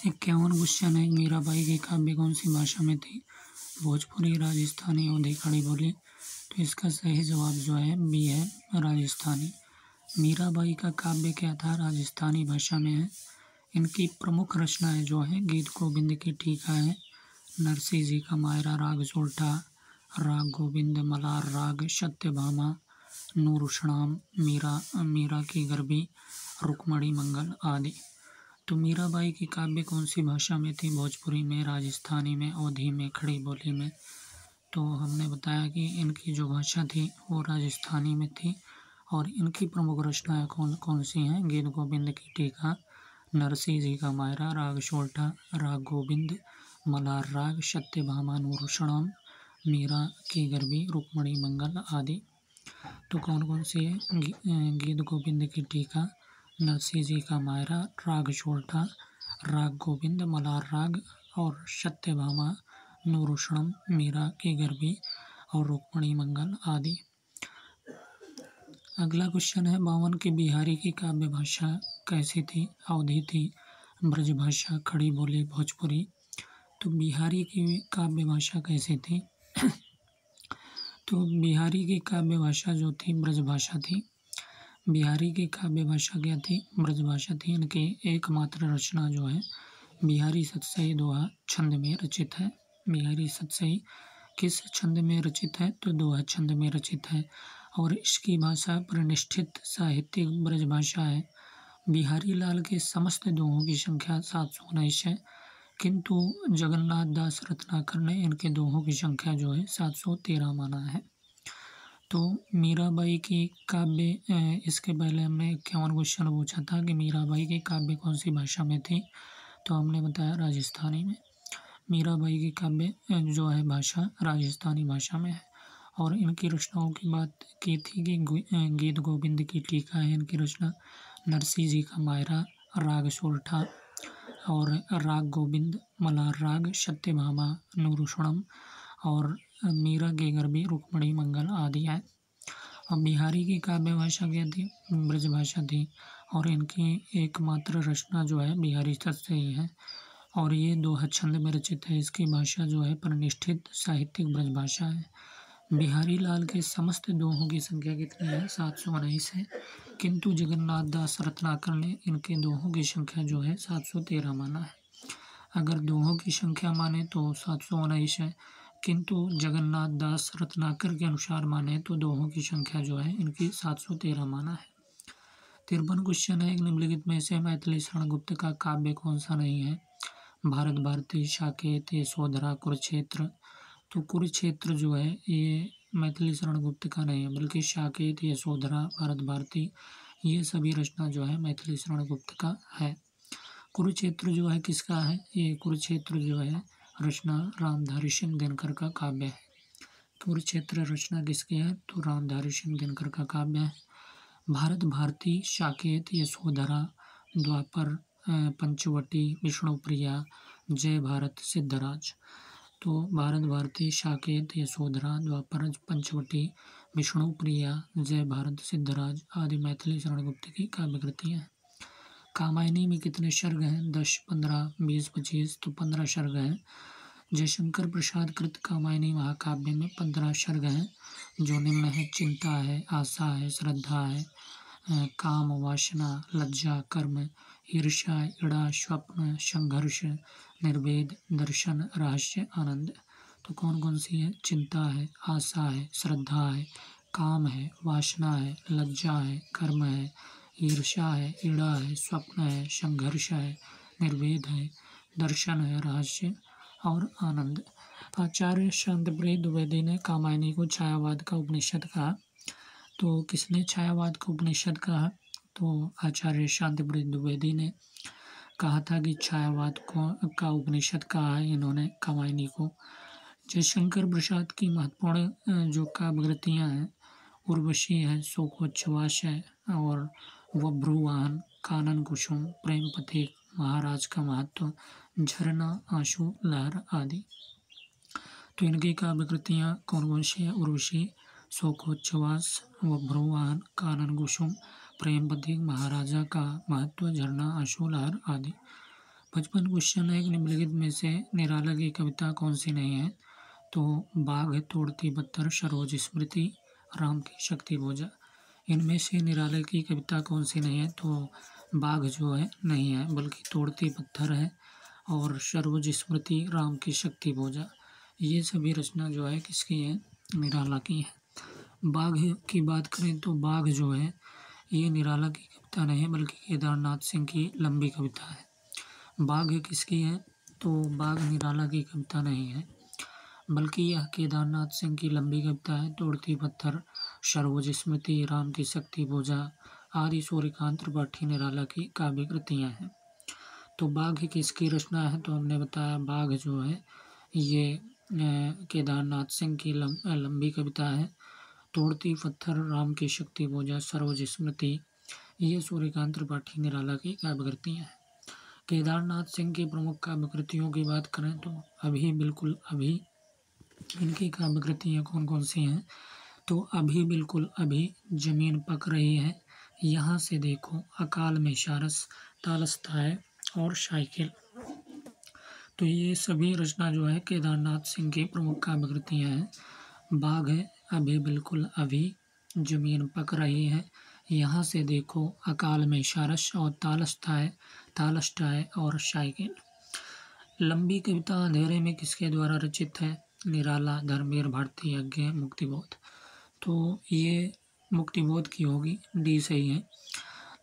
51 question है। मीराबाई की काव्य कौन सी भाषा में थी? भोजपुरी, राजस्थानी, अवधी, खड़ी बोली। तो इसका सही जवाब जो है बी है, राजस्थानी। मीराबाई का काव्य क्या था? राजस्थानी भाषा में है। इनकी प्रमुख रचनाएं जो है गीत गोविंद की टीका है, नरसिंह जी का मायरा, राग सोल्टा, राग गोविंद, मलार राग, सत्यभामा, नूरुशणाम, मीरा की गरबी, रुक्मणी मंगल आदि। तो मीराबाई की काव्य कौन सी भाषा में थी? भोजपुरी में, राजस्थानी में, अवधी में, खड़ी बोली में। तो हमने बताया कि इनकी जो भाषा थी वो राजस्थानी में थी। और इनकी प्रमुख रचनाएं कौन कौन सी हैं? गीत गोविंद की टीका, नरसिंह जी का मायरा, राग सोल्टा, राग गोविंद, मलार राग, सत्यभामा, नूरुशणाम, मीरा की गरबी, रुक्मणी मंगल आदि। तो कौन कौन सी है? गीत गोविंद की टीका, नरसिंह जी का मायरा, राग सोल्टा, राग गोविंद, मलार राग और सत्यभामा, नूरुशणम, मीरा की गरबी और रुक्मणी मंगल आदि। अगला क्वेश्चन है 52 की बिहारी की काव्य भाषा कैसी थी? अवधी थी, ब्रजभाषा, खड़ी बोली, भोजपुरी। तो बिहारी की काव्य भाषा कैसी थी? तो बिहारी की काव्य भाषा जो थी ब्रजभाषा थी। बिहारी की काव्य भाषा क्या थी? ब्रजभाषा थी। इनकी एकमात्र रचना जो है बिहारी सतसई दोहा छंद में रचित है। बिहारी सतसई किस छंद में रचित है? तो दोहा छंद में रचित है। और इसकी भाषा प्रतिष्ठित साहित्यिक ब्रजभाषा है। बिहारी लाल के समस्त दोहों की संख्या 719 है, किंतु जगन्नाथ दास रत्नाकर ने इनके दोहों की संख्या जो है 713 माना है। तो मीराबाई की काव्य, इसके पहले हमने 51 क्वेश्चन पूछा था कि मीराबाई की काव्य कौन सी भाषा में थी, तो हमने बताया राजस्थानी में। मीराबाई की काव्य जो है भाषा राजस्थानी भाषा में है। और इनकी रचनाओं की बात की थी कि गीत गोविंद की टीका है इनकी रचना, नरसिंह जी का मायरा, राग सोल्ठा और राग गोविंद, मलार राग, सत्यभामा, नूरुशणम और मीरा की गरबी, रुक्मणी मंगल आदि है। और बिहारी की काव्य भाषा क्या थी? ब्रजभाषा थी। और इनकी एकमात्र रचना जो है बिहारी सतसई है। और ये दोहा छंद में रचित है। इसकी भाषा जो है प्रतिष्ठित साहित्यिक ब्रजभाषा है। बिहारी लाल के समस्त दोहों की संख्या कितनी है? 719 है, किंतु जगन्नाथ दास रत्नाकर ने इनके दोहों की संख्या जो है 713 माना है। अगर दोहों की संख्या माने तो 719 है, किंतु जगन्नाथ दास रत्नाकर के अनुसार माने तो दोहों की संख्या जो है इनकी 713 माना है। 53 क्वेश्चन है। निम्नलिखित में से मैथिली शरण गुप्त का काव्य कौन सा नहीं है? भारत भारती, साकेत, यशोधरा, कुरुक्षेत्र। तो कुरुक्षेत्र जो है ये मैथिली शरण गुप्त का नहीं है, बल्कि साकेत, यशोधरा, भारत भारती ये सभी रचना जो है मैथिली शरण गुप्त का है। कुरुक्षेत्र जो है किसका है? ये कुरुक्षेत्र जो है रचना रामधारी सिंह दिनकर का काव्य है। कुरुक्षेत्र रचना किसकी है? तो रामधारी सिंह दिनकर का काव्य है। भारत भारती, साकेत, यशोधरा, द्वापर, पंचवटी, विष्णुप्रिया, जय भारत, सिद्धराज। तो भारत भारती, साकेत, यशोधरा, द्वापर, पंचवटी, विष्णुप्रिया, जय भारत, सिद्धराज आदि मैथिली शरण गुप्त की काव्य कृतियाँ हैं। कामायनी में कितने सर्ग हैं? 10, 15, 20, 25। तो 15 सर्ग हैं। जयशंकर प्रसाद कृत कामायनी महाकाव्य में 15 सर्ग हैं, जो निम्न है: चिंता है, आशा है, श्रद्धा है, काम, वासना, लज्जा, कर्म, ईर्ष्या, इड़ा, स्वप्न, संघर्ष, निर्वेद, दर्शन, रहस्य, आनंद। तो कौन कौन सी है? चिंता है, आशा है, श्रद्धा है, काम है, वासना है, लज्जा है, कर्म है, ईर्ष्या है, इड़ा है, स्वप्न है, संघर्ष है, निर्वेद है, दर्शन है, रहस्य और आनंद। आचार्य शांतिप्रिय द्विवेदी ने कामायनी को छायावाद का उपनिषद कहा। तो किसने छायावाद का उपनिषद कहा? तो आचार्य शांतिप्रिय द्विवेदी ने कहा था कि छायावाद का उपनिषद कहा है इन्होंने कामायनी को। जयशंकर प्रसाद की महत्वपूर्ण जो काव्यकृतियाँ हैं, उर्वशी है, शोकोच्छ्वास है और बभ्रुवाहन, कानन कुसुम, प्रेम पथिक, महाराज का महत्व, झरना, आंसू, लहर आदि। तो इनकी काव्यकृतियाँ कौन कौन सी है? उर्वशी, शोकोच्छ्वास, बभ्रुवाहन, कानन कुसुम, प्रेम पथिक, महाराजा का महत्व, झरना, आंसू, लहर आदि। 55 क्वेश्चन है कि निम्नलिखित में से निराला की कविता कौन सी नहीं है? तो बाघ, तोड़ती पत्थर, सरोज स्मृति, राम की शक्ति पूजा। इनमें से निराला की कविता कौन सी नहीं है? तो बाघ जो है नहीं है, बल्कि तोड़ती पत्थर है और सरोज स्मृति, राम की शक्ति पूजा। ये सभी रचना जो है किसकी है? निराला की है। बाघ की बात करें तो बाघ जो है ये निराला की कविता नहीं है, बल्कि केदारनाथ सिंह की लंबी कविता है। बाघ किसकी है? तो बाघ निराला की कविता नहीं है, बल्कि यह केदारनाथ सिंह की लंबी कविता है। तोड़ती पत्थर, सरोज स्मृति, राम की शक्ति पूजा आदि सूर्यकांत त्रिपाठी निराला की काव्य कृतियाँ हैं। तो बाघ किसकी रचना है? तो हमने बताया बाघ जो है ये केदारनाथ सिंह की लंबी कविता है। तोड़ती पत्थर, राम की शक्ति पूजा, सरोज स्मृति ये सूर्यकांत त्रिपाठी निराला की काव्य कृतियाँ हैं। केदारनाथ सिंह की प्रमुख काव्य कृतियों की बात करें तो अभी बिल्कुल अभी इनकी काव्य कृतियाँ कौन कौन सी हैं? तो अभी बिल्कुल अभी, जमीन पक रही है, यहाँ से देखो, अकाल में सारस, तालस्ता है और साइकिल। तो ये सभी रचना जो है केदारनाथ सिंह की प्रमुख काव्य कृतियाँ हैं। बाघ है, अभी बिल्कुल अभी, जमीन पक रही है, यहाँ से देखो, अकाल में सारस और तालस्ता है और साइकिल। लंबी कविता अंधेरे में किसके द्वारा रचित है? निराला, धर्मवीर भारती, यज्ञ, मुक्तिबोध। तो ये मुक्तिबोध की होगी, डी सही है।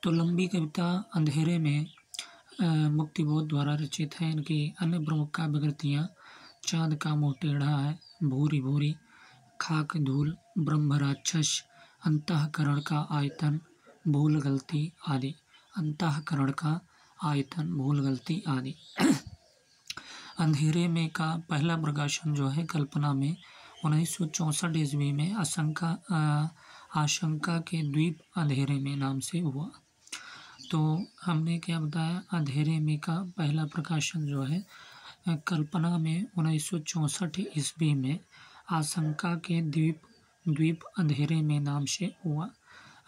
तो लंबी कविता अंधेरे में मुक्तिबोध द्वारा रचित है। इनकी अन्य प्रमुख काव्य कृतियाँ चाँद का मुँह टेढ़ा है, भूरी भूरी, खाक धूल, ब्रह्म राक्षस, अंतःकरण का आयतन, भूल गलती आदि। अंतःकरण का आयतन, भूल गलती आदि। अंधेरे में का पहला प्रकाशन जो है कल्पना में 1964 ईस्वी में आशंका के द्वीप अंधेरे में नाम से हुआ। तो हमने क्या बताया? अंधेरे में का पहला प्रकाशन जो है कल्पना में 1964 ईस्वी में आशंका के द्वीप अंधेरे में नाम से हुआ।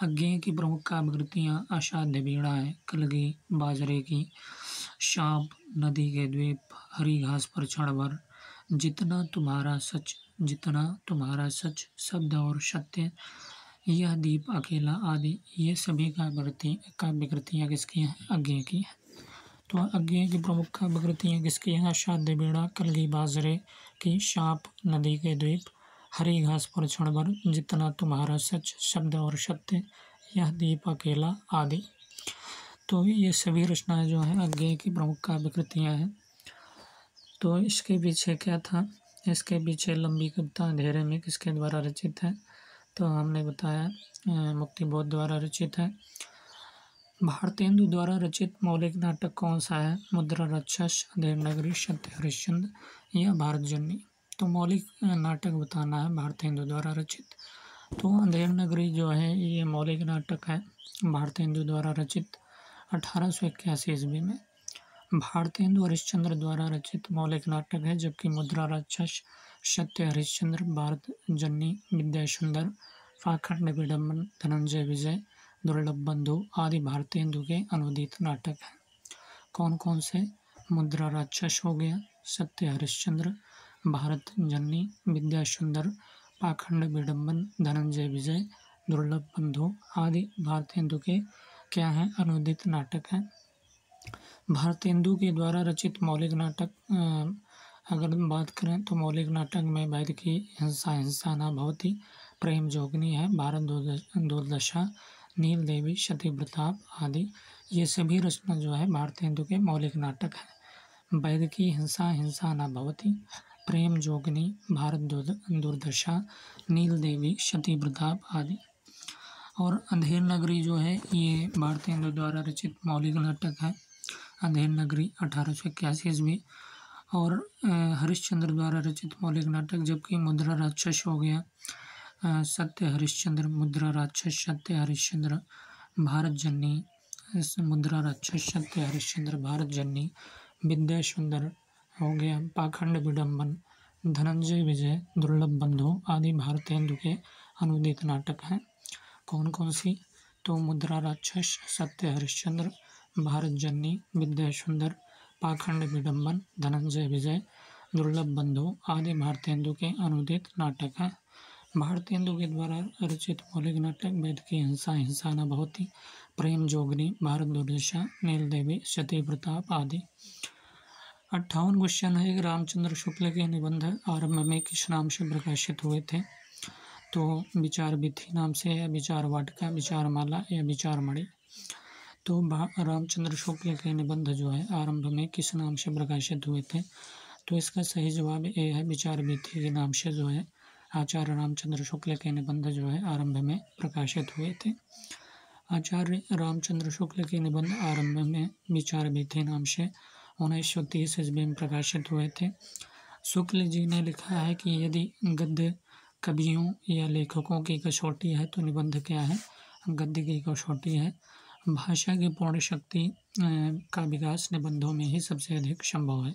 अज्ञेय की प्रमुख काव्य कृतियाँ असाध्य वीणा है, कलगी, बाजरे की, सांप, नदी के द्वीप, हरी घास पर क्षणभर, जितना तुम्हारा सच, शब्द और सत्य, यह दीप अकेला आदि। ये सभी काव्य कृतियाँ किसकी हैं? अज्ञेय की हैं। तो अज्ञेय की प्रमुख काव्य कृतियाँ किसकी हैं? असाध्य वीणा, कलगी, बाजरे की, सांप, नदी के द्वीप, हरी घास पर क्षणभर, जितना तुम्हारा सच, शब्द और सत्य, यह दीप अकेला आदि। तो ये सभी रचनाएं जो हैं अज्ञेय की प्रमुख काव्य कृतियाँ हैं। तो इसके पीछे क्या था? इसके पीछे लंबी कविता अंधेरे में किसके द्वारा रचित है? तो हमने बताया मुक्तिबोध द्वारा रचित है। भारतेंदु द्वारा रचित मौलिक नाटक कौन सा है? मुद्रा राक्षस, अंधेर नगरी, सत्य हरिश्चंद्र या भारत जननी। तो मौलिक नाटक बताना है भारतेंदु द्वारा रचित। तो अंधेर नगरी जो है ये मौलिक नाटक है भारतेंदु द्वारा रचित 1881 ईस्वी में। भारतेंदु हरिश्चंद्र द्वारा रचित मौलिक नाटक है, जबकि मुद्रा राक्षस, सत्य हरिश्चंद्र, भारत जननी, विद्या सुंदर, पाखंड विडम्बन, धनंजय विजय, दुर्लभ बंधु आदि भारतेंदु के अनुदित नाटक हैं। कौन कौन से? मुद्रा राक्षस हो गया, सत्य हरिश्चंद्र, भारत जननी, विद्या सुंदर, पाखंड विडम्बन, धनंजय विजय, दुर्लभ बंधु आदि भारतेंदु के क्या हैं? अनुदित नाटक हैं। भारतेंदु के द्वारा रचित मौलिक नाटक अगर बात करें तो मौलिक नाटक में वैद्य की हिंसा न भवति, प्रेम जोगनी है, भारत दुर्दशा, नील देवी, सती प्रताप आदि। ये सभी रचना जो है भारतेंदु के मौलिक नाटक है। वैद्य की हिंसा न भवति, प्रेम जोगनी, भारत दुर्दशा, नील देवी, सती प्रताप आदि। और अंधेर नगरी जो है ये भारतेंदु द्वारा रचित मौलिक नाटक है। अंधेर नगरी 1881 ईस्वी। और हरिश्चंद्र द्वारा रचित मौलिक नाटक, जबकि मुद्रा राक्षस हो गया सत्य हरिश्चंद्र, मुद्रा राक्षस, सत्य हरिश्चंद्र, भारत जननी, मुद्रा राक्षस, सत्य हरिश्चंद्र, भारत जननी, विद्या सुंदर हो गया पाखंड विडम्बन, धनंजय विजय, दुर्लभ बंधु आदि भारतेंदु के अनुदित नाटक हैं। कौन कौन सी? तो मुद्रा राक्षस, सत्य हरिश्चंद्र, भारत जननी, विद्या सुंदर, पाखंड विडम्बन, धनंजय विजय, दुर्लभ बंधु आदि भारतेंदु के अनुदित नाटक हैं। भारतेंदु के द्वारा रचित मौलिक नाटक वेद की हिंसा, हिंसा न भवति, प्रेम जोगनी, भारत दुर्दशा, नील देवी, सती प्रताप आदि। 58 क्वेश्चन है। रामचंद्र शुक्ल के निबंध आरंभ में किस नाम से प्रकाशित हुए थे? तो विचार विथि नाम से, या विचार वाटिका, विचार माला या विचार मणि। तो रामचंद्र शुक्ल के निबंध जो है आरंभ में किस नाम से प्रकाशित हुए थे? तो इसका सही जवाब ए है, विचार विथि के नाम से जो है आचार्य रामचंद्र शुक्ल के निबंध जो है आरंभ में प्रकाशित हुए थे। आचार्य रामचंद्र शुक्ल के निबंध आरंभ में विचार विथि नाम से 1930 ईस्वी में प्रकाशित हुए थे। शुक्ल जी ने लिखा है कि यदि गद्य कवियों या लेखकों की कसौटी है तो निबंध क्या है? गद्य की कसौटी है। भाषा की पूर्ण शक्ति का विकास निबंधों में ही सबसे अधिक संभव है।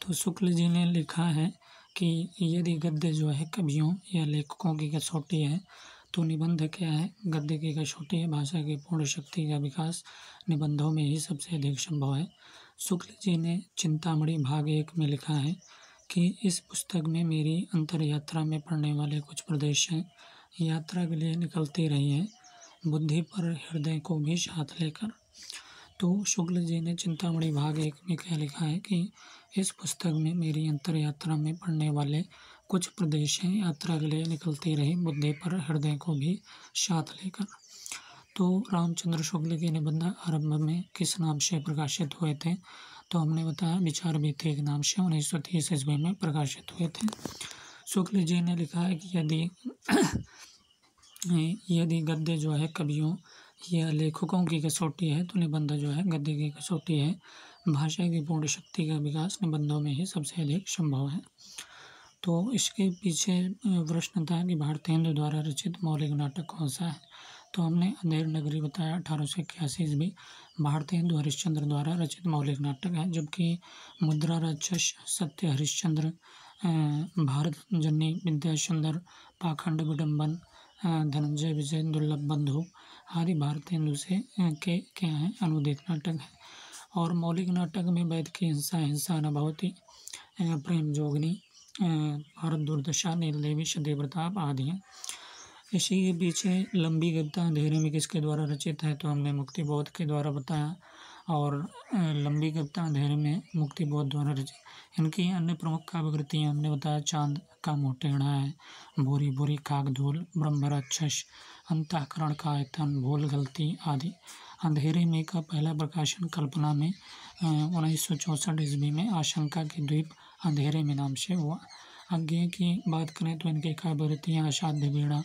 तो शुक्ल जी ने लिखा है कि यदि गद्य जो है कवियों या लेखकों की कसौटी है तो निबंध क्या है? गद्य की कसौटी है। भाषा की पूर्ण शक्ति का विकास निबंधों में ही सबसे अधिक संभव है। शुक्ल जी ने चिंतामणि भाग 1 में लिखा है कि इस पुस्तक में मेरी अंतर यात्रा में पड़ने वाले कुछ प्रदेश हैं, यात्रा के लिए निकलती रही हैं, बुद्धि पर हृदय को भी साथ लेकर। तो शुक्ल जी ने चिंतामणि भाग 1 में क्या लिखा है कि इस पुस्तक में मेरी अंतर यात्रा में पड़ने वाले कुछ प्रदेश हैं, यात्रा के लिए निकलती रही, बुद्धि पर हृदय को भी साथ लेकर। तो रामचंद्र शुक्ल के निबंध आरंभ में किस नाम से प्रकाशित हुए थे? तो हमने बताया विचार विथि के नाम से 1930 ईस्वी में प्रकाशित हुए थे। शुक्ल जी ने लिखा है कि यदि गद्य जो है कवियों या लेखकों की कसौटी है तो निबंध जो है गद्य की कसौटी है। भाषा की पूर्ण शक्ति का विकास निबंधों में ही सबसे अधिक संभव है। तो इसके पीछे प्रश्न था कि भारतेंदु द्वारा रचित मौलिक नाटक कौन सा है? तो हमने अंधेर नगरी बताया 1881 ईस्वी भारतेंदु हरिश्चंद्र द्वारा रचित मौलिक नाटक है। जबकि मुद्रा राक्षस, सत्य हरिश्चंद्र, भारत जन्नी विद्या सुंदर, पाखंड विडम्बन, धनंजय विजय, दुर्लभ बंधु आदि भारतेंदु से के क्या हैं? अनुदित नाटक है। और मौलिक नाटक में वेद की हिंसा, हिंसा न भवति, प्रेम जोगनी, भारत दुर्दशा, नील देवी, सती प्रताप आदि हैं। इसी के पीछे लंबी कविता अंधेरे में किसके द्वारा रचित है? तो हमने मुक्तिबोध के द्वारा बताया। और लंबी कविता अंधेरे में मुक्तिबोध द्वारा रचित। इनकी अन्य प्रमुख काव्य कृतियाँ हमने बताया चांद का मोटेड़ा है, भूरी भूरी कागधूल, ब्रह्म राक्षस, अंतःकरण का आयतन, भूल गलती आदि। अंधेरे में का पहला प्रकाशन कल्पना में 1964 ईस्वी में आशंका के द्वीप अंधेरे में नाम से हुआ। आगे की बात करें तो इनकी काव्य कृतियाँ असाध्य वीणा,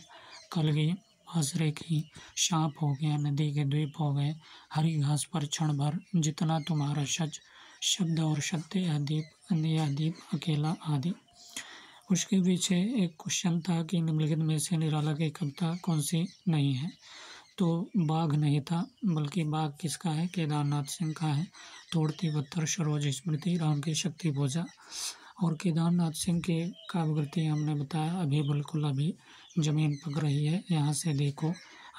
कलगी, बाजरे की, सांप हो गया, नदी के द्वीप हो गए, हरी घास पर क्षण भर, जितना तुम्हारा सच, शब्द और सत्य, यह दीप अकेला आदि। उसके पीछे एक क्वेश्चन था कि निम्नलिखित में से निराला की कविता कौन सी नहीं है? तो बाघ नहीं था, बल्कि बाघ किसका है? केदारनाथ सिंह का है। तोड़ती पत्थर, सरोज स्मृति, राम की शक्ति पूजा। और केदारनाथ सिंह के काव्यकृति हमने बताया अभी बिल्कुल अभी, जमीन पक रही है, यहाँ से देखो,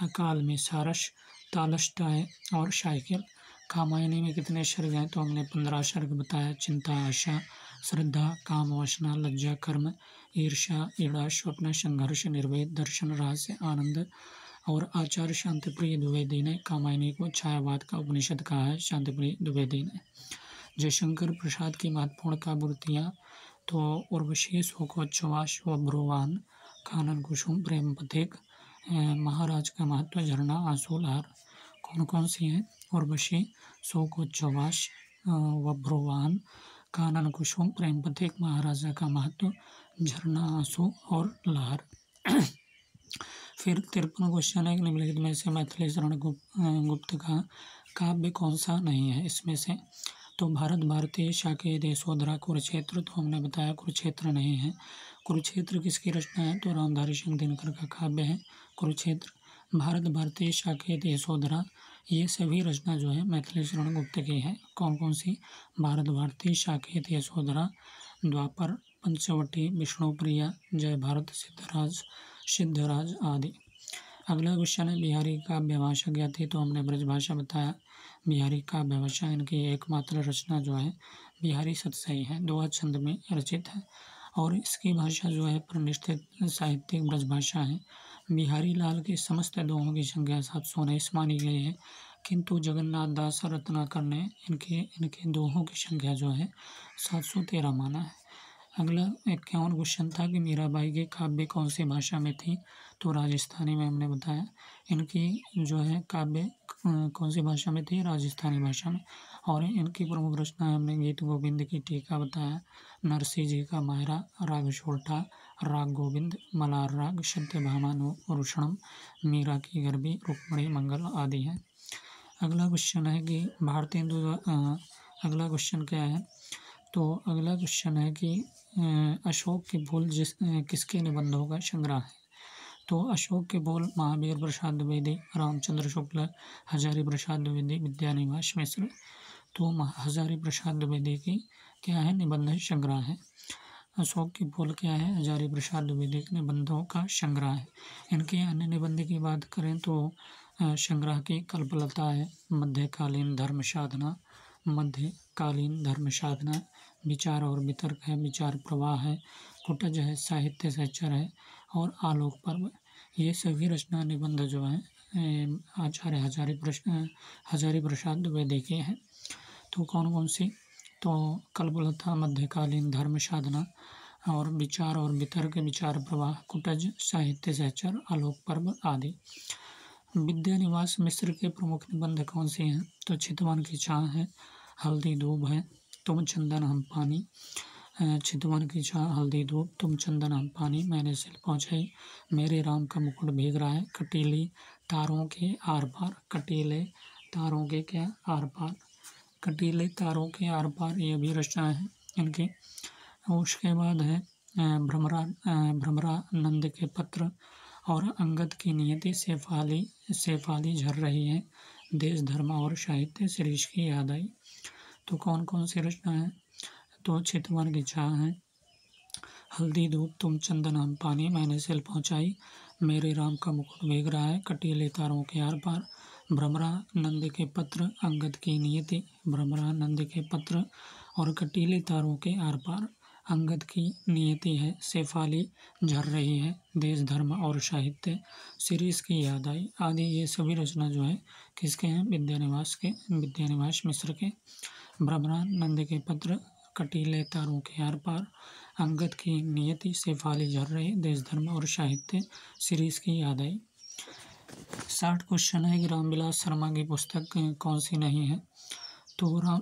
अकाल में सारस, तालष्टाय और साइकिल। कामायनी में कितने सर्ग हैं? तो हमने 15 सर्ग बताया। चिंता, आशा, श्रद्धा, काम, वासना, लज्जा, कर्म, ईर्ष्या, ईड़ा, स्वप्न, संघर्ष, निर्वेद, दर्शन, रहस्य, आनंद। और आचार्य शांतिप्रिय द्विवेदी ने कामायनी को छायावाद का उपनिषद कहा है। शांतिप्रिय द्विवेदी ने। जयशंकर प्रसाद की महत्वपूर्ण काव्यकृतियाँ तो उर्वशी, शोकोच्छ्वास व ब्रुवान, कानन कुसुम, प्रेम पथिक, महाराज का महत्व, झरना, आंसू लहर। कौन कौन सी हैं? उर्वशी, शोकोच्छ्वास व ब्रुवान, कानन कुसुम, प्रेम पथिक, महाराजा का महत्व, झरना, आंसू और लहर। फिर 53 क्वेश्चन है, निम्नलिखित में से मैथिली शरण गुप्त का काव्य कौन सा नहीं है इसमें से? तो भारत भारतीय, शाकेय देशोधरा, कुरुक्षेत्र। तो हमने बताया कुरुक्षेत्र नहीं है। कुरुक्षेत्र किसकी रचना है? तो रामधारी सिंह दिनकर का काव्य है कुरुक्षेत्र। भारत भारतीय, शाकेय देशोधरा, ये सभी रचना जो है मैथिली शरण गुप्त की है। कौन कौन सी? भारत भारती, शाकेय देशोधरा, द्वापर, पंचवटी, विष्णुप्रिया, जय भारत, सिद्धराज आदि। अगला क्वेश्चन है बिहारी काव्य भाषा क्या थी? तो हमने ब्रजभाषा बताया। बिहारी काव्य भाषा इनकी एकमात्र रचना जो है बिहारी सतसई है, दोहा छंद में रचित है और इसकी भाषा जो है प्रतिष्ठित साहित्यिक ब्रजभाषा है। बिहारी लाल के समस्त दोहों की संख्या 719 मानी गई है, किंतु जगन्नाथ दास रत्नाकर ने इनके दोहों की संख्या जो है 713 माना है। अगला 51 क्वेश्चन था कि मीराबाई की काव्य कौन सी भाषा में थी, तो राजस्थानी में हमने बताया। इनकी जो है काव्य कौन सी भाषा में थी, राजस्थानी भाषा में। और इनकी प्रमुख रचना हमने गीत गोविंद की टीका बताया, नरसिंह जी का मायरा, राग छोटा, राग गोविंद, मलार राग, सत्यभामानुरूषणम, मीरा की गरबी, रुक्मणी मंगल आदि है। अगला क्वेश्चन है कि अगला क्वेश्चन क्या है, तो अगला क्वेश्चन है कि अशोक के फूल किसके निबंधों का संग्रह है, तो अशोक के फूल महावीर प्रसाद द्विवेदी, रामचंद्र शुक्ल, हजारी प्रसाद द्विवेदी, विद्यानिवास मिश्र। तो हजारी प्रसाद द्विवेदी की क्या है, निबंध संग्रह है। अशोक के फूल क्या है, हजारी प्रसाद द्विवेदी के निबंधों का संग्रह है। इनके अन्य निबंध की बात करें तो संग्रह की कल्पलता है, मध्यकालीन धर्म साधना, मध्यकालीन धर्म साधना, विचार और वितर्क है, विचार प्रवाह है, कुटज है, साहित्य सहचर है और आलोक पर्व। ये सभी रचना निबंध जो है आचार्य हजारी प्रसाद द्विवेदी के हैं। तो कौन कौन सी, तो कल्पलता, मध्यकालीन धर्म साधना और विचार और वितर्क, विचार प्रवाह, कुटज, साहित्य सहचर, आलोक पर्व आदि। विद्यानिवास मिश्र के प्रमुख निबंध कौन से हैं, तो चितवन की छाह है, हल्दी धूप है, तुम चंदन हम पानी, चितवन की छाह, हल्दी धूप, तुम चंदन हम पानी, मैंने सिल पहुँचाई, मेरे राम का मुकुट भीग रहा है, कटीली तारों के आर पार, कटीले तारों के क्या आर पार, कटीले तारों के आर पार, ये भी रचना है इनकी। उसके बाद है भ्रमरानंद के पत्र और अंगद की नियति, शेफाली झर रही है, देश धर्म और साहित्य, शिरीष की याद आई। तो कौन कौन सी रचना है, तो चितवन की छाह है, हल्दी धूप, तुम चंदन हम पानी, मैंने सिल पहुँचाई, मेरे राम का मुकुट भीग रहा है, कटीले तारों के आर पार, भ्रमरानंद के पत्र, अंगद की नियति, भ्रमरानंद के पत्र और कटीले तारों के आर पार, अंगद की नियति है, शेफाली झर रही है, देश धर्म और साहित्य, शिरीष की याद आई आदि। ये सभी रचना जो है किसके हैं, विद्यानिवास मिश्र के। भ्रमरानंद के पत्र, कटीले तारों के आर पार, अंगद की नियति, शेफाली झर रही, देश धर्म और साहित्य, शिरीष की याद आई। 60 क्वेश्चन है कि रामविलास शर्मा की पुस्तक कौन सी नहीं है, तो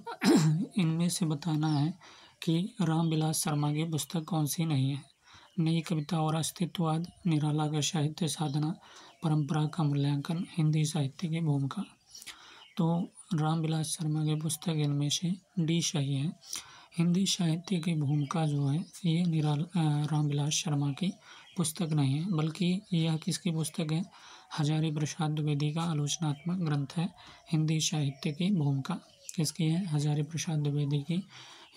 इनमें से बताना है कि रामविलास शर्मा की पुस्तक कौन सी नहीं है। नई कविता और अस्तित्ववाद, निराला का साहित्य साधना, परंपरा का मूल्यांकन, हिंदी साहित्य की भूमिका। तो रामविलास शर्मा की पुस्तक इनमें से डी सही है। हिंदी साहित्य की भूमिका जो है ये रामविलास शर्मा की पुस्तक नहीं है, बल्कि यह किसकी पुस्तक है, हजारी प्रसाद द्विवेदी का आलोचनात्मक ग्रंथ है। हिंदी साहित्य की भूमिका किसकी है, हजारी प्रसाद द्विवेदी की।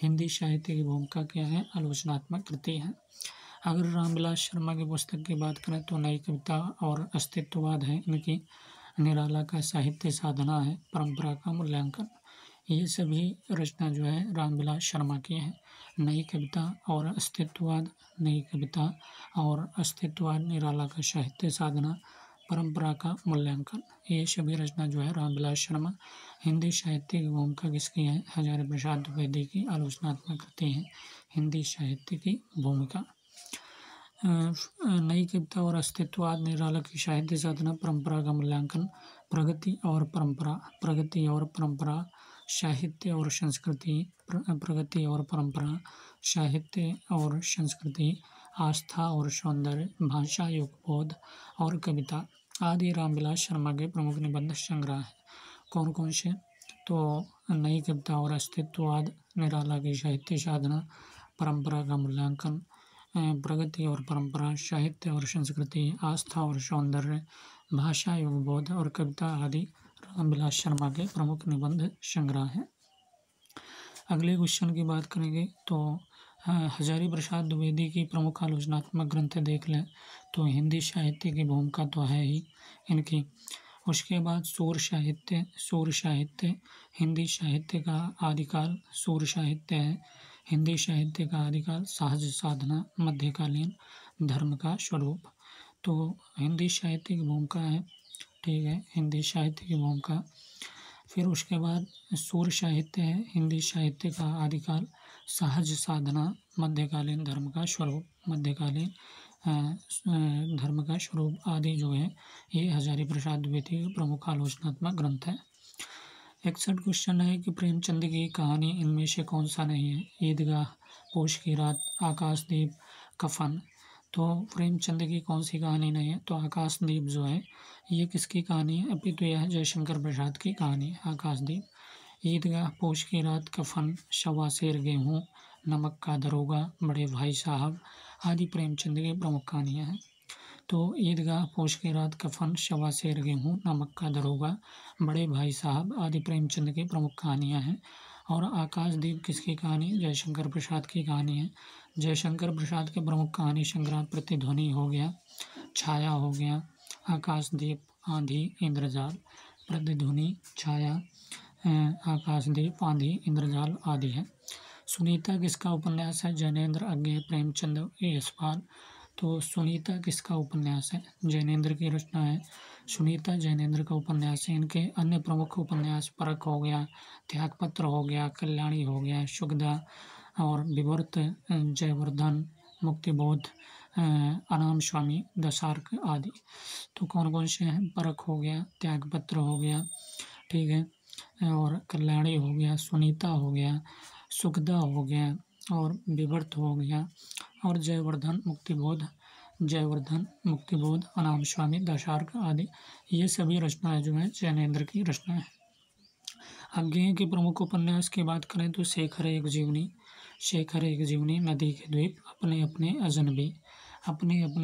हिंदी साहित्य की भूमिका क्या है, आलोचनात्मक कृति है। अगर रामविलास शर्मा की पुस्तक की बात करें तो नई कविता और अस्तित्ववाद है इनकी, निराला का साहित्य साधना है, परंपरा का मूल्यांकन। ये सभी रचना जो है रामविलास शर्मा की है। नई कविता और अस्तित्ववाद, नई कविता और अस्तित्ववाद, निराला का साहित्य साधना, परंपरा का मूल्यांकन, ये सभी रचना जो है रामविलास शर्मा। हिंदी साहित्य की भूमिका किसकी है, हजारी प्रसाद द्विवेदी की आलोचनात्मक कृति है हिंदी साहित्य की भूमिका। नई कविता और अस्तित्ववाद, निराला की साहित्य साधना, परंपरा का मूल्यांकन, प्रगति और परंपरा, साहित्य और संस्कृति, प्रगति और परंपरा, साहित्य और संस्कृति, आस्था और सौंदर्य, भाषा, युगबोध और कविता आदि रामविलास शर्मा के प्रमुख निबंध संग्रह है। कौन कौन से, तो नई कविता और अस्तित्ववाद, निराला की साहित्य साधना, परंपरा का मूल्यांकन, प्रगति और परंपरा, साहित्य और संस्कृति, आस्था और सौंदर्य, भाषा, युगबोध और कविता आदि रामविलास शर्मा के प्रमुख निबंध संग्रह है। अगले क्वेश्चन की बात करेंगे तो हजारी प्रसाद द्विवेदी की प्रमुख आलोचनात्मक ग्रंथ देख लें तो हिंदी साहित्य की भूमिका तो है ही इनकी, उसके बाद सूर साहित्य हिंदी साहित्य का आदिकाल सूर साहित्य है। हिंदी साहित्य का आदिकाल सहज साधना मध्यकालीन धर्म का स्वरूप। तो हिंदी साहित्य की भूमिका है, ठीक है, हिंदी साहित्य की भूमिका। फिर उसके बाद सूर साहित्य है, हिंदी साहित्य का आदिकाल सहज साधना मध्यकालीन धर्म का स्वरूप। मध्यकालीन धर्म का स्वरूप आदि जो है ये हजारी प्रसाद द्विवेदी का प्रमुख आलोचनात्मक ग्रंथ है। 61 क्वेश्चन है कि प्रेमचंद की कहानी इनमें से कौन सा नहीं है? ईदगाह, पोष की रात, आकाशदीप, कफन। तो प्रेमचंद की कौन सी कहानी नहीं है? तो आकाशदीप जो है ये किसकी कहानी है? अपितु यह जयशंकर प्रसाद की कहानी है आकाशदीप। ईदगाह, पोष की रात, कफन, शवा शेर गेहूँ, नमक का दरोगा, बड़े भाई साहब आदि प्रेमचंद की प्रमुख कहानियाँ हैं। तो ईदगाह, पोष की रात, कफन, शवा शेर गेहूँ, नमक का दरोगा, बड़े भाई साहब आदि प्रेमचंद की प्रमुख कहानियाँ हैं। और आकाशदीप किसकी कहानी? जयशंकर प्रसाद की कहानी है। जयशंकर प्रसाद के प्रमुख कहानी संग्राम, प्रतिध्वनि हो गया, छाया हो गया, आकाशदीप, आंधी, इंद्रजाल। प्रतिध्वनि, छाया, आकाशदीप, आंधी, इंद्रजाल आदि है। सुनीता किसका उपन्यास है? जैनेन्द्र, अज्ञेय, प्रेमचंद, यशपाल। तो सुनीता किसका उपन्यास है? जैनेन्द्र की रचना है। सुनीता जैनेन्द्र का उपन्यास है। इनके अन्य प्रमुख उपन्यास परख हो गया, त्यागपत्र हो गया, कल्याणी हो गया, शुगदा और विवर्त, जयवर्धन, मुक्तिबोध, अनाम स्वामी, दशार्क आदि। तो कौन कौन से हैं? परख हो गया, त्यागपत्र हो गया, ठीक है, और कल्याणी हो गया, सुनीता हो गया, सुखदा हो गया और विवर्त हो गया और जयवर्धन, मुक्तिबोध, अनाम स्वामी, दशार्क आदि ये सभी रचनाएं जो हैं जैनेन्द्र की रचनाएं हैं। अज्ञेय के प्रमुख उपन्यास की बात करें तो शेखर एक जीवनी, नदी के द्वीप, अपने अपने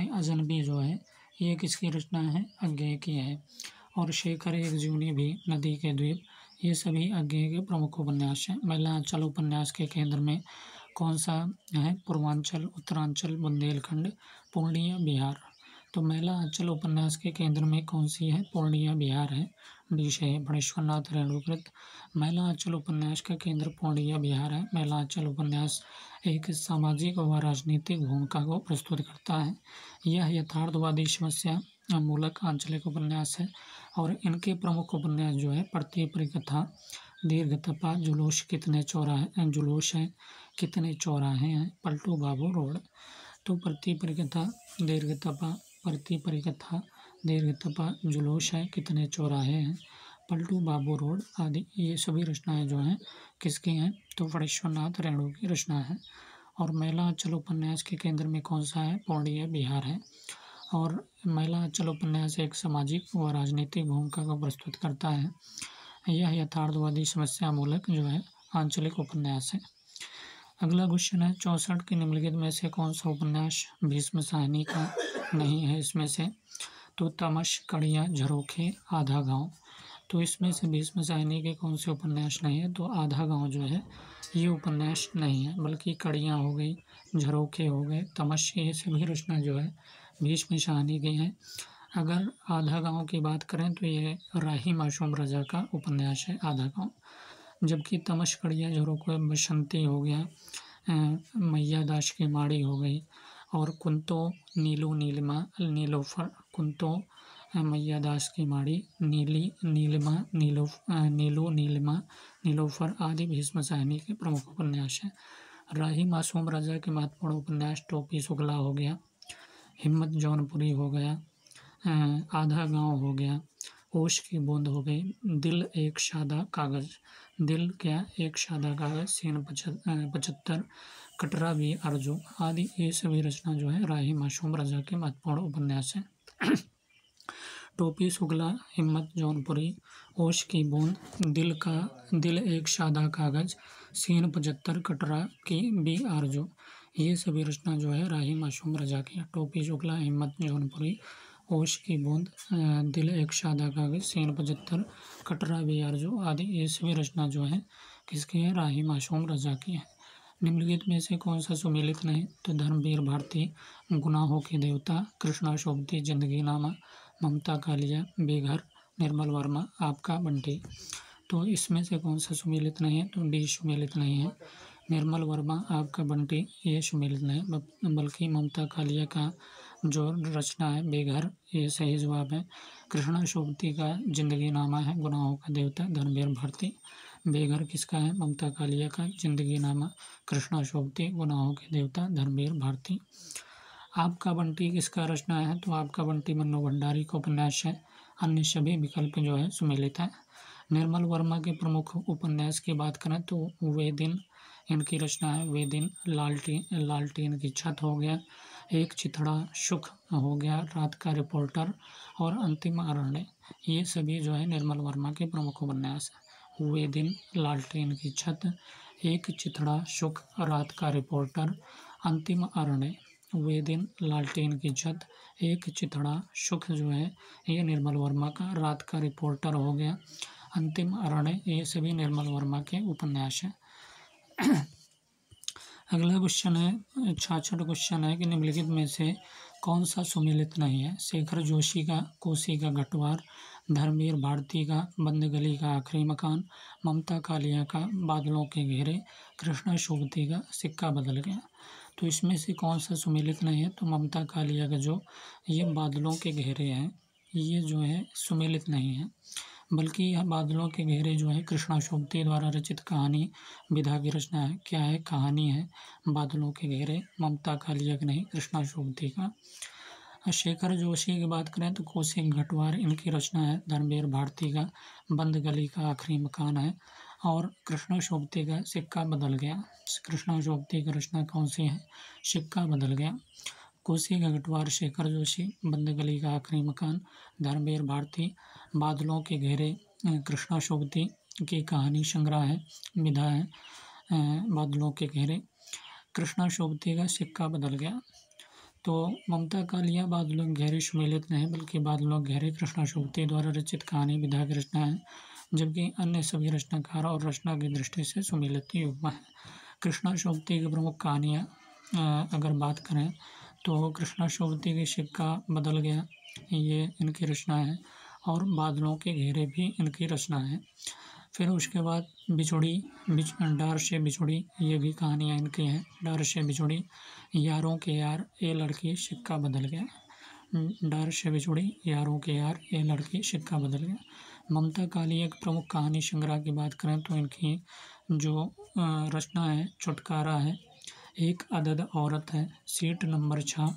अजनबी जो है ये किसकी रचना है? अज्ञेय की है। और शेखर एक जीवनी भी, नदी के द्वीप, ये सभी अज्ञेय के प्रमुख उपन्यास हैं। महिलांचल उपन्यास के केंद्र में कौन सा है? पूर्वांचल, उत्तरांचल, बुंदेलखंड, पूर्णिया, बिहार। तो महिलांचल उपन्यास के केंद्र में कौन सी है? पूर्णिया, बिहार है। डी से फणीश्वरनाथ रेणुकृत। महिलांचल उपन्यास का केंद्र पूर्णिया, बिहार है। महिलांचल उपन्यास एक सामाजिक व राजनीतिक भूमिका को प्रस्तुत करता है। यह यथार्थवादी समस्या मूलक आंचलिक उपन्यास है। और इनके प्रमुख उपन्यास जो है प्रति परिकथा, दीर्घतपा, जुलूस कितने चौराहे हैं, पलटू बाबू रोड। तो प्रति परिकथा, दीर्घतपा, जुलूस है, कितने चौराहे हैं, पलटू बाबू रोड आदि ये सभी रचनाएं जो हैं किसकी हैं? तो फणीश्वरनाथ रेणु की रचना है। और महिलांचल उपन्यास के केंद्र में कौन सा है? पूर्णिया, बिहार है। और महिलांचल उपन्यास एक सामाजिक व राजनीतिक भूमिका को प्रस्तुत करता है। यह यथार्थवादी समस्या मूलक जो है आंचलिक उपन्यास है। अगला क्वेश्चन है 64 के निम्नलिखित में से कौन सा उपन्यास भीष्म साहनी का नहीं है? इसमें से तो तमस, कड़ियाँ, झरोखे, आधा गांव। तो इसमें से भीष्म साहनी के कौन से उपन्यास नहीं है? तो आधा गांव जो है ये उपन्यास नहीं है, बल्कि कड़ियाँ हो गई, झरोखे हो गए, तमस, ये सभी रचना जो है भीष्म साहनी की हैं। अगर आधा गांव की बात करें तो ये राही मासूम रजा का उपन्यास है आधा गांव। जबकि तमस, कड़ियाँ, झरोखे, बसंती हो गया, मैया दास की माड़ी हो गई और कुंतो, नीलू, नीलिमा, नीलोफर, कुंतो, मैया दास की माड़ी, नीलिमा, नीलू, नीलिमा, नीलोफर आदि भीष्म साहनी के प्रमुख उपन्यास हैं। राही मासूम राजा के महत्वपूर्ण उपन्यास टोपी शुक्ला हो गया, हिम्मत जौनपुरी हो गया, आधा गांव हो गया, ओश की बूंद हो गई, दिल एक सादा कागज़, दिल क्या एक सादा कागज़, सीन 75, कटरा भी अर्जो आदि ये सभी रचना जो है राही मासूम रजा के महत्वपूर्ण उपन्यास हैं। टोपी शुक्ला, हिम्मत जौनपुरी, ओश की बूंद, दिल एक सादा कागज़, सीन 75, कटरा की बी आरजू ये सभी रचना जो है राही मासूम रजा की है। टोपी शुक्ला, हिम्मत जौनपुरी, ओश की बूंद, दिल एक सादा कागज़, सीन 75, कटरा बी आरजू आदि ये सभी रचना जो है किसकी है? राही मासूम रजा की है। निम्नलिखित में से कौन सा सुमेलित नहीं? तो धर्मवीर भारती, गुनाहों के देवता, कृष्णा शोभती जिंदगी नामा, ममता कालिया, बेघर, निर्मल वर्मा, आपका बंटी। तो इसमें से कौन सा सुमेलित नहीं है? तो डी सुमेलित नहीं है। निर्मल वर्मा, आपका बंटी, ये सुमेलित नहीं है, बल्कि ममता कालिया का जो रचना है बेघर, ये सही जवाब है। कृष्णा शोभती का जिंदगी नामा है, गुनाहों का देवता, धर्मवीर भारती। बेघर किसका है? ममता कालिया का। जिंदगी नामा कृष्णा शोभती, गुनाहों के देवता, धर्मवीर भारती। आपका बंटी किसका रचना है? तो आपका बंटी मन्नू भंडारी का उपन्यास है। अन्य सभी विकल्प जो है सुमेलित है। निर्मल वर्मा के प्रमुख उपन्यास की बात करें तो वे दिन इनकी रचना है। वे दिन, लालटेन की छत हो गया, एक चिथड़ा सुख हो गया, रात का रिपोर्टर और अंतिम अरण्य, ये सभी जो है निर्मल वर्मा के प्रमुख उपन्यास है। वे दिन, लालटेन की छत, एक चिथड़ा सुख, रात का रिपोर्टर, अंतिम अरण्य। वे दिन, लालटेन की छत, एक चिथड़ा सुख जो है ये निर्मल वर्मा का। रात का रिपोर्टर हो गया, अंतिम अरण्य, ये सभी निर्मल वर्मा के उपन्यास हैं। अगला क्वेश्चन है 66 क्वेश्चन है कि निम्नलिखित में से कौन सा सुमेलित नहीं है? शेखर जोशी का कोसी का गटवार, धर्मवीर भारती का बंद गली का आखिरी मकान, ममता कालिया का बादलों के घेरे, कृष्णा शोभती का सिक्का बदल गया। तो इसमें से कौन सा सुमेलित नहीं है? तो ममता कालिया का जो ये बादलों के घेरे हैं, ये जो है सुमेलित नहीं है, बल्कि यह बादलों के घेरे जो है कृष्णा शोभती द्वारा रचित कहानी विधा की रचना है। क्या है? कहानी है बादलों के घेरे, ममता कालिया की नहीं, कृष्णा शोभती का। शेखर जोशी की बात करें तो कोसी गटवार इनकी रचना है। धर्मवीर भारती का बंद गली का आखिरी मकान है, और कृष्णा शोभती का सिक्का बदल गया। कृष्णा शोभती की रचना कौन सी है? सिक्का बदल गया। कोसी का गटवार शेखर जोशी, बंद गली का आखिरी मकान धर्मवीर भारती, बादलों के घेरे कृष्णा शोभती की कहानी संग्रह है, विधा है बादलों के घेरे, कृष्णा शोभती का सिक्का बदल गया। तो ममता कालिया बादलों के घेरे सुमेलित नहीं, बल्कि बादलों के घेरे कृष्णा शोभती द्वारा रचित कहानी विधा की रचना है, जबकि अन्य सभी रचनाकार और रचना की दृष्टि से सुमेलित युग्म है। कृष्णा शोभती की प्रमुख कहानियाँ अगर बात करें तो कृष्णा शोभती की सिक्का बदल गया, ये इनकी रचना है, और बादलों के घेरे भी इनकी रचना है। फिर उसके बाद बिछुड़ी, डार से बिछुड़ी, ये भी कहानियाँ इनकी हैं। डार से बिछुड़ी, यारों के यार, ये लड़की, सिक्का बदल गया। डार से बिछुड़ी, यारों के यार, ये लड़की, सिक्का बदल गया। ममता कालिया की प्रमुख कहानी संग्रह की बात करें तो इनकी जो रचना है छुटकारा है, एक अदद औरत है, सीट नंबर 6,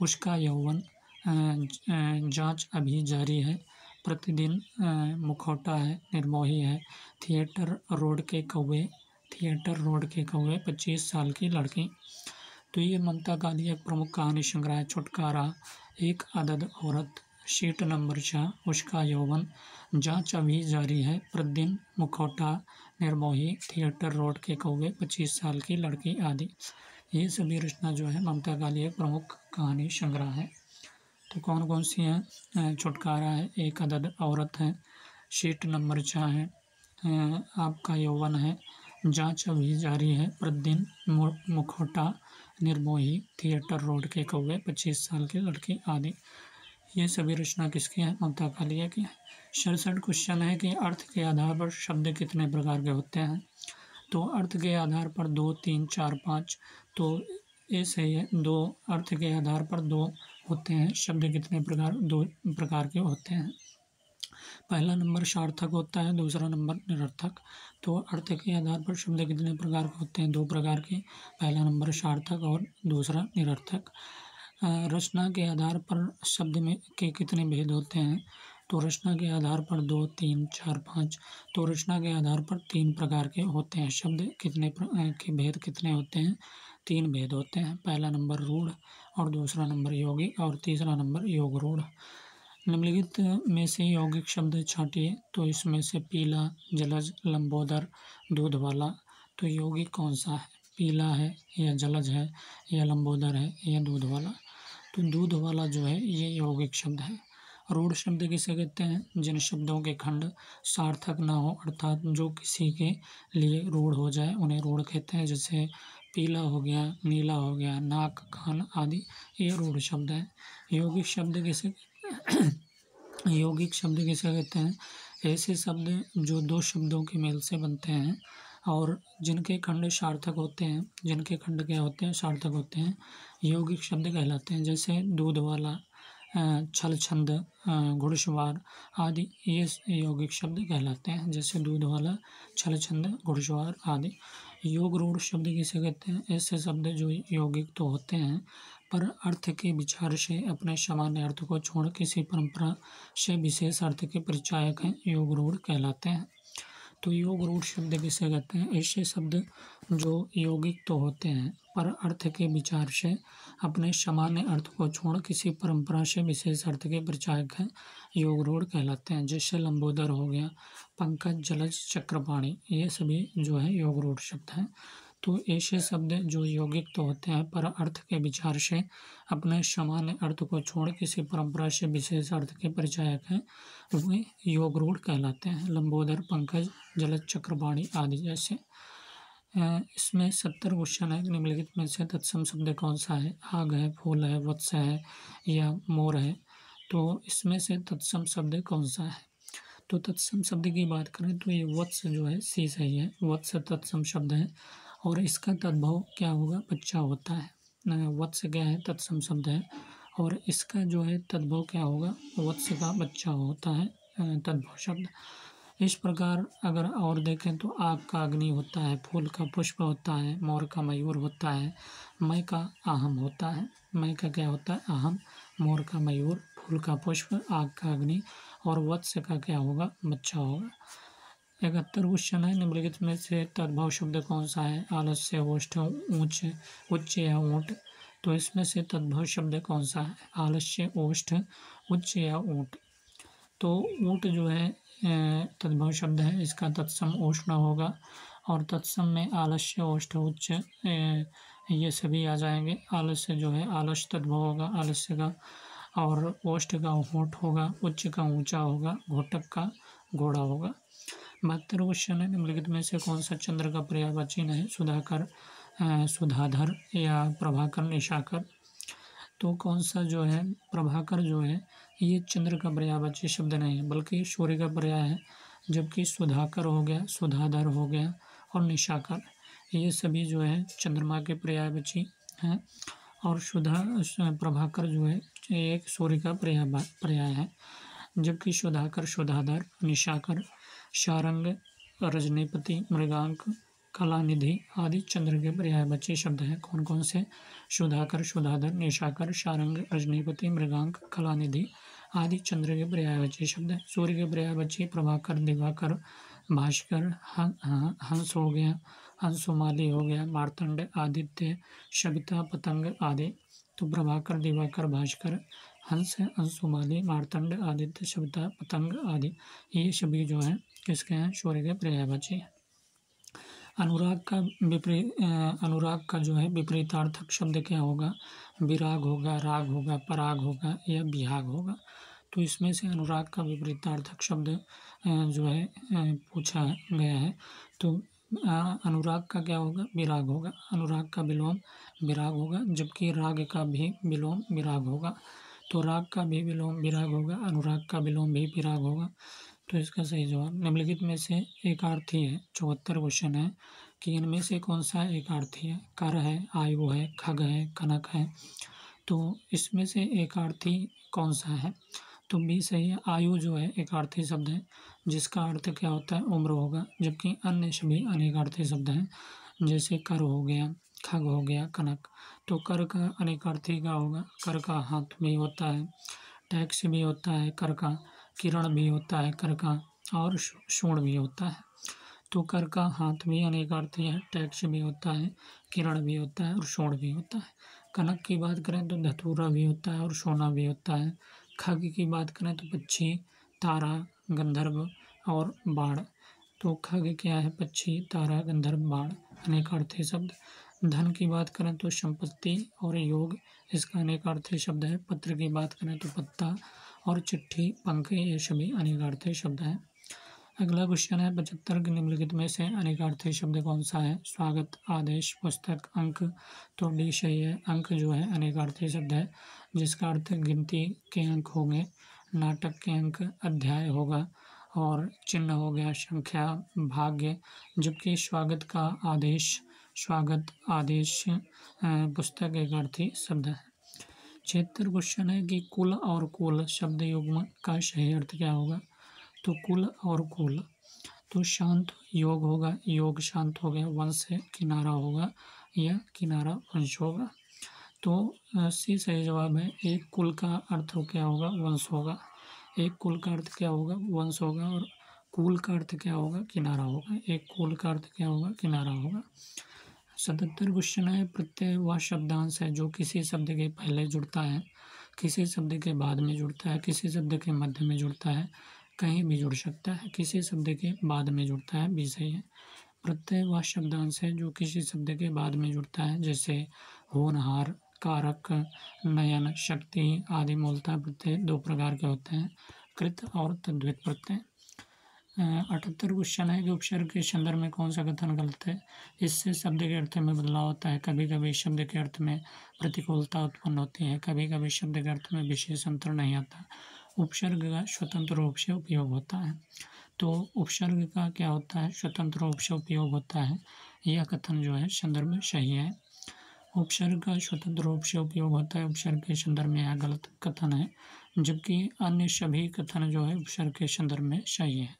उसका यौवन, जांच अभी जारी है, प्रतिदिन, मुखौटा है, निर्मोही है, थिएटर रोड के कौवे, 25 साल की लड़की। तो ये ममता कालिया एक प्रमुख कहानी संग्रह है। छुटकारा, एक अदद औरत, सीट नंबर 6, उसका यौवन, जांच अभी जारी है, प्रतिदिन, मुखौटा, निर्मोही, थिएटर रोड के कौवे, 25 साल की लड़की आदि। ये सभी रचना जो है ममता कालिया एक प्रमुख कहानी संग्रह है। तो कौन कौन सी हैं? छुटकारा है, एक अदद औरत है, सीट नंबर 6 है, आपका यौवन है, जांच अभी जारी है, प्रतिदिन, मुखौटा, निर्मोही, थिएटर रोड के कौवे, 25 साल की लड़की आदि। ये सभी रचना किसकी है? ममता कालिया की है। 67 क्वेश्चन है कि अर्थ के आधार पर शब्द कितने प्रकार के होते हैं? तो अर्थ के आधार पर 2, 3, 4, 5, तो ये सही है। 2 अर्थ के आधार पर 2 होते हैं। शब्द कितने प्रकार? 2 प्रकार के होते हैं। पहला नंबर सार्थक होता है, दूसरा नंबर निरर्थक। तो अर्थ के आधार पर शब्द कितने प्रकार के होते हैं? 2 प्रकार के। पहला नंबर सार्थक और दूसरा निरर्थक। रचना के आधार पर शब्द में के कितने भेद होते हैं? तो रचना के आधार पर 2, 3, 4, 5। तो रचना के आधार पर 3 प्रकार के होते हैं। शब्द कितने के भेद कितने होते हैं? 3 भेद होते हैं। पहला नंबर रूढ़, और दूसरा नंबर योगी, और तीसरा नंबर योग रूढ़। निम्नलिखित में से यौगिक शब्द छांटिए। तो इसमें से पीला, जलज, लंबोदर, दूध वाला। तो यौगिक कौन सा है? पीला है, या जलज है, या लंबोदर है, या दूध वाला? तो दूध वाला जो है ये यौगिक शब्द है। रूढ़ शब्द किसे कहते हैं? जिन शब्दों के खंड सार्थक ना हो, अर्थात जो किसी के लिए रूढ़ हो जाए, उन्हें रूढ़ कहते हैं। जैसे पीला हो गया, नीला हो गया, नाक, कान आदि, ये रूढ़ शब्द है। यौगिक शब्द किसे यौगिक शब्द किसे कहते हैं? ऐसे शब्द जो दो शब्दों के मेल से बनते हैं और जिनके खंड सार्थक होते हैं, जिनके खंड क्या होते हैं? सार्थक होते हैं, यौगिक शब्द कहलाते हैं। जैसे दूध वाला, छल छंद, घुड़सवार आदि, ये यौगिक शब्द कहलाते हैं। जैसे दूध वाला, छल छंद, घुड़सवार आदि। योग रूढ़ शब्द किसे कहते हैं? ऐसे शब्द जो यौगिक तो होते हैं पर अर्थ के विचार से अपने सामान्य अर्थ को छोड़ किसी परंपरा से विशेष अर्थ के परिचायक हैं, योग रूढ़ कहलाते हैं। तो योग रूढ़ शब्द किसे कहते हैं? ऐसे शब्द जो यौगिक तो होते हैं पर अर्थ के विचार से अपने सामान्य अर्थ को छोड़ किसी परंपरा से विशेष अर्थ के परिचायक हैं, योग रूढ़ कहलाते हैं। जैसे लंबोदर हो गया, पंकज, जलज, चक्रपाणि, ये सभी जो है योग रूढ़ शब्द हैं। तो ऐसे शब्द जो यौगिक तो होते हैं पर अर्थ के विचार से अपने सामान्य अर्थ को छोड़ किसी परंपरा से विशेष अर्थ के परिचायक हैं, वे योग रूढ़ कहलाते हैं। लंबोदर, पंकज, जलज, चक्रपाणि आदि जैसे। इसमें 70 क्वेश्चन है। निम्नलिखित में से तत्सम शब्द कौन सा है? आग है, फूल है, वत्स है या मोर है? तो इसमें से तत्सम शब्द कौन सा है? तो तत्सम शब्द की बात करें तो ये वत्स जो है सी सही है। वत्स तत्सम शब्द है और इसका तद्भव क्या होगा? बच्चा होता है। वत्स क्या है? तत्सम शब्द है और इसका जो है तद्भव क्या होगा? वत्स का बच्चा होता है तद्भव शब्द। इस प्रकार अगर और देखें तो आग का अग्नि होता है, फूल का पुष्प होता है, मोर का मयूर होता है, मैं का अहम होता है। मैं का क्या होता है? अहम, मोर का मयूर, फूल का पुष्प, आग का अग्नि और वत्स का क्या होगा? बच्चा होगा। 71 क्वेश्चन है। निम्नलिखित में से तद्भव शब्द कौन सा है? आलस्य, ओष्ठ, ऊंच, उच्च या ऊंट? तो इसमें से तद्भव शब्द कौन सा है? आलस्य, ओष्ठ, उच्च या ऊंट? तो ऊंट जो है तद्भव शब्द है, इसका तत्सम उष्ण होगा और तत्सम में आलस्य, ओष्ठ, उच्च ये सभी आ जाएंगे। आलस्य जो है आलस्य तद्भव होगा आलस्य का, और ओष्ठ का होठ होगा, उच्च का ऊंचा होगा, घोटक का घोड़ा होगा। 72 क्वेश्चन है। निम्नलिखित में से कौन सा चंद्र का पर्यायवाची चिन्ह है? सुधाकर, सुधाधर या प्रभाकर, निशाकर? तो कौन सा जो है प्रभाकर जो है ये चंद्र का पर्यायवाची शब्द नहीं है बल्कि सूर्य का पर्याय है, जबकि सुधाकर हो गया, सुधाधर हो गया और निशाकर ये सभी जो है चंद्रमा के पर्यायवाची हैं। और प्रभाकर जो है एक सूर्य का पर्याय है, जबकि सुधाकर, सुधाधर, निशाकर, शारंग, रजनीपति, मृगांक, कलानिधि आदि चंद्र के पर्यायवाची शब्द हैं। कौन कौन से? सुधाकर, सुधाधर, निशाकर, शारंग, रजनीपति, मृगांक, कलानिधि आदि चंद्र के पर्यायवाची शब्द हैं। सूर्य के पर्यायवाची प्रभाकर, दिवाकर, भास्कर, हंस हो गया, अंशुमाली हो गया, मार्तंड, आदित्य, सविता, पतंग आदि। तो प्रभाकर, दिवाकर, भास्कर, हंस, अंशुमाली, मार्तंड, आदित्य, सविता, पतंग आदि ये सभी जो हैं किसके हैं? सूर्य के पर्यायवाची हैं। अनुराग का जो है विपरीतार्थक शब्द क्या होगा? विराग होगा, राग होगा, पराग होगा या विहाग होगा? तो इसमें से अनुराग का विपरीतार्थक शब्द जो है पूछा गया है। तो अनुराग का क्या होगा? विराग होगा। अनुराग का विलोम विराग होगा, जबकि राग का भी विलोम विराग होगा। तो राग का भी विलोम विराग होगा, अनुराग का विलोम भी विराग होगा। तो इसका सही जवाब निम्नलिखित में से एकार्थी है। 74 क्वेश्चन है कि इनमें से कौन सा एकार्थी है? कर है, आयु है, खग है, कनक है? तो इसमें से एकार्थी कौन सा है? तो बी सही है। आयु जो है एकार्थी शब्द है जिसका अर्थ क्या होता है? उम्र होगा, जबकि अन्य सभी अनेकार्थी शब्द हैं। जैसे कर हो गया, खग हो गया, कनक। तो कर का अनेकार्थी क्या होगा? कर का हाथ भी होता है, टैक्स भी होता है कर का, किरण भी होता है कर का और शूण भी होता है। तो कर का हाथ भी अनेकार्थी है, टैक्स भी होता है, किरण भी होता है और शूण भी होता है। कनक की बात करें तो धतूरा भी होता है और सोना भी होता है। खग की बात करें तो पक्षी, तारा, गंधर्व और बाण। तो खग क्या है? पक्षी, तारा, गंधर्व, बाण अनेकार्थी शब्द। धन की बात करें तो संपत्ति और योग, इसका अनेकार्थी शब्द है। पत्र की बात करें तो पत्ता और चिट्ठी, पंख, ये सभी अनेकार्थी शब्द हैं। अगला क्वेश्चन है 75 के निम्नलिखित में से अनेकार्थी शब्द कौन सा है? स्वागत, आदेश, पुस्तक, अंक। तो डी सही है। अंक जो है अनेकार्थी शब्द है जिसका अर्थ गिनती के अंक होंगे। नाटक के अंक अध्याय होगा और चिन्ह हो गया संख्या भाग्य, जबकि स्वागत आदेश पुस्तक एक अर्थी शब्द है। 76 क्वेश्चन है कि कुल और कुल शब्द युग्म का सही अर्थ क्या होगा। तो कुल और कुल, तो शांत योग होगा, योग शांत हो गया, वंश है किनारा होगा या किनारा वंश होगा। तो सी सही जवाब है। एक कुल का अर्थ क्या होगा, वंश होगा। एक कुल का अर्थ क्या होगा, वंश होगा, और कुल का अर्थ क्या होगा, किनारा होगा। एक कुल का अर्थ क्या होगा, किनारा होगा। 77 क्वेश्चन है प्रत्यय वह शब्दांश है जो किसी शब्द के पहले जुड़ता है, किसी शब्द के बाद में जुड़ता है, किसी शब्द के मध्य में जुड़ता है, कहीं भी जुड़ सकता है, किसी शब्द के बाद में जुड़ता है, भी सही है। प्रत्यय वह शब्दांश है जो किसी शब्द के बाद में जुड़ता है, जैसे होनहार, कारक, नयन, शक्ति आदि। मूलतः प्रत्यय दो प्रकार के होते हैं, कृत और तद्धित प्रत्यय। 78 क्वेश्चन है कि उपसर्ग के संदर्भ में कौन सा कथन गलत है। इससे शब्द के अर्थ में बदलाव होता है, कभी कभी शब्द के अर्थ में प्रतिकूलता उत्पन्न होती है, कभी कभी शब्द के अर्थ में विशेष अंतर नहीं आता, उपसर्ग का स्वतंत्र रूप से उपयोग होता है। तो उपसर्ग का क्या होता है, स्वतंत्र रूप से उपयोग होता है, यह कथन जो है संदर्भ में सही है। उपसर्ग का स्वतंत्र रूप से उपयोग होता है, उपसर्ग के संदर्भ में यह गलत कथन है, जबकि अन्य सभी कथन जो है उपसर्ग के संदर्भ में सही है।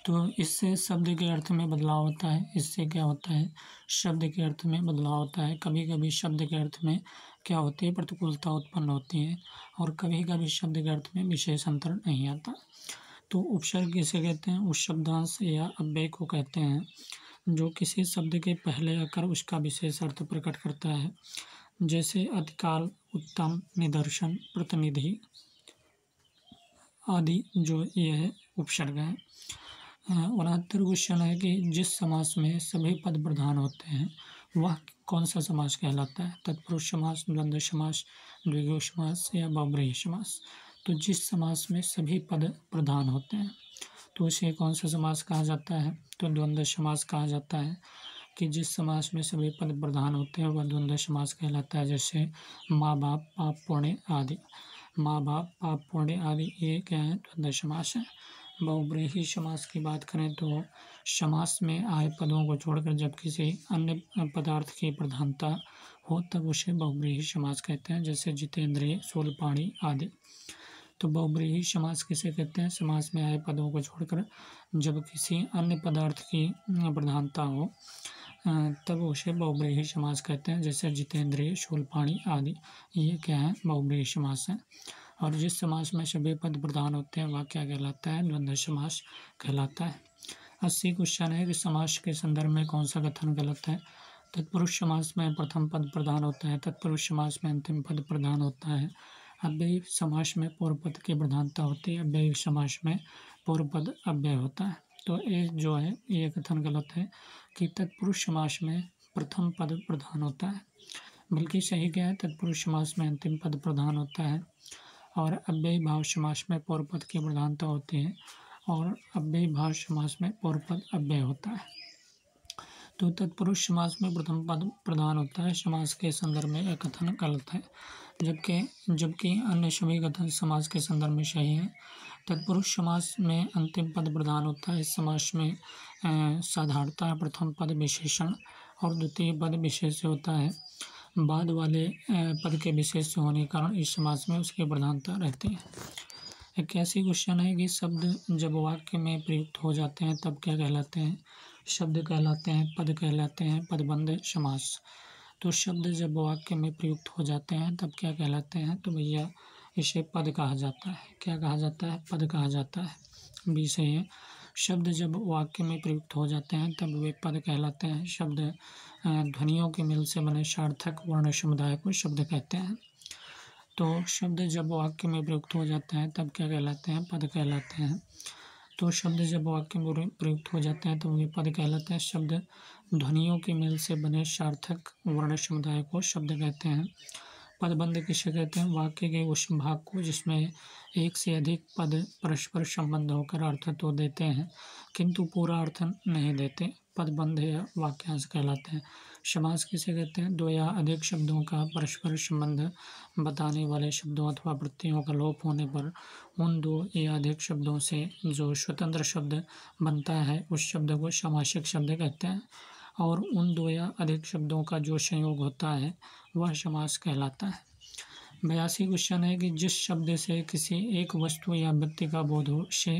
तो इससे शब्द के अर्थ में बदलाव होता है, इससे क्या होता है, शब्द के अर्थ में बदलाव होता है। कभी कभी शब्द के अर्थ में क्या होती है, प्रतिकूलता उत्पन्न होती है, और कभी कभी शब्द के अर्थ में विशेष अंतर नहीं आता। तो उपसर्ग किसे कहते हैं, उस शब्दांश या अव्यय को कहते हैं जो किसी शब्द के पहले आकर उसका विशेष अर्थ प्रकट करता है, जैसे अतिकाल, उत्तम, निदर्शन, प्रतिनिधि आदि, जो यह उपसर्ग है। 69 क्वेश्चन है कि जिस समास में सभी पद प्रधान होते हैं वह कौन सा समास कहलाता है। तत्पुरुष समास, द्वंद्व समास, द्विगु समास या बहुब्रीहि समास। तो जिस समास में सभी पद प्रधान होते हैं तो उसे कौन सा समास कहा जाता है। तो द्वंद्व समास कहा जाता है, कि जिस समास में सभी पद प्रधान होते हैं वह द्वंद्व समास कहलाता है। जैसे माँ बाप, पाप पुण्य आदि। माँ बाप, पाप पुण्य आदि, ये क्या है, द्वंद्व समास है। बहुब्रीहि समास की बात करें तो समास में आए पदों को छोड़कर जब किसी अन्य पदार्थ की प्रधानता हो तब उसे बहुब्रीहि समास कहते हैं, जैसे जितेंद्रिय, शूलपाणी आदि। तो बहुब्रीहि समास किसे कहते हैं, समास में आए पदों को छोड़कर जब किसी अन्य पदार्थ की प्रधानता हो तब उसे बहुब्रीहि समास कहते हैं, जैसे जितेंद्रिय, शूलपाणी आदि। ये क्या है, बहुब्रीहि समास है। और जिस समास में सभी पद प्रधान होते हैं वह क्या कहलाता है, द्वंद्व समास कहलाता है। 80 क्वेश्चन है कि समास के संदर्भ में कौन सा कथन गलत है। तत्पुरुष समास में प्रथम पद प्रधान होता है, तत्पुरुष समास में अंतिम पद प्रधान होता है, अव्ययी समास में पूर्व पद की प्रधानता होती है, अव्ययी समास में पूर्व पद अव्यय होता है। तो ये जो है ये कथन गलत है कि तत्पुरुष समास में प्रथम पद प्रधान होता है, बल्कि सही क्या है, तत्पुरुष समास में अंतिम पद प्रधान होता है, और अव्ययी भाव समास में पूर्व पद की प्रधानता होती है, और अव्ययी भाव समास में पूर्व पद अव्यय होता है। तो तत्पुरुष समास में प्रथम पद प्रधान होता है, समास के संदर्भ में यह कथन गलत है, जबकि अन्य सभी कथन समास के संदर्भ में सही है। तत्पुरुष समास में अंतिम पद प्रधान होता है, इस समास में साधारणतः प्रथम पद विशेषण और द्वितीय पद विशेष होता है, बाद वाले पद के विशेष होने के कारण इस समास में उसकी प्रधानता रहती है। 81 क्वेश्चन है कि शब्द जब वाक्य में प्रयुक्त हो जाते हैं तब क्या कहलाते हैं। शब्द कहलाते हैं, पद कहलाते हैं, पदबंध समास। तो शब्द जब वाक्य में प्रयुक्त हो जाते हैं तब क्या कहलाते हैं, तो भैया इसे पद कहा जाता है। क्या कहा जाता है, पद कहा जाता है, बी सही है। शब्द जब वाक्य में प्रयुक्त हो जाते हैं तब वे पद कहलाते हैं। शब्द ध्वनियों के मेल से बने सार्थक वर्ण समुदाय को शब्द कहते हैं। तो शब्द जब वाक्य में प्रयुक्त हो जाते हैं तब क्या कहलाते हैं, पद कहलाते हैं। तो शब्द जब वाक्य में प्रयुक्त हो जाते हैं तो वे पद कहलाते हैं। शब्द ध्वनियों के मेल से बने सार्थक वर्ण समुदाय को शब्द कहते हैं। पदबंध किसे कहते हैं, वाक्य के उस भाग को जिसमें एक से अधिक पद परस्पर संबंध होकर अर्थ तो देते हैं किंतु पूरा अर्थ नहीं देते, पदबंध या वाक्यांश कहलाते हैं। समास किसे कहते हैं? दो या अधिक शब्दों का परस्पर संबंध बताने वाले शब्दों अथवा प्रत्ययों का लोप होने पर उन दो या अधिक शब्दों से जो स्वतंत्र शब्द बनता है उस शब्द को सामासिक शब्द कहते हैं, और उन दो या अधिक शब्दों का जो संयोग होता है वह समास कहलाता है। 82 क्वेश्चन है कि जिस शब्द से किसी एक वस्तु या व्यक्ति का बोध हो उसे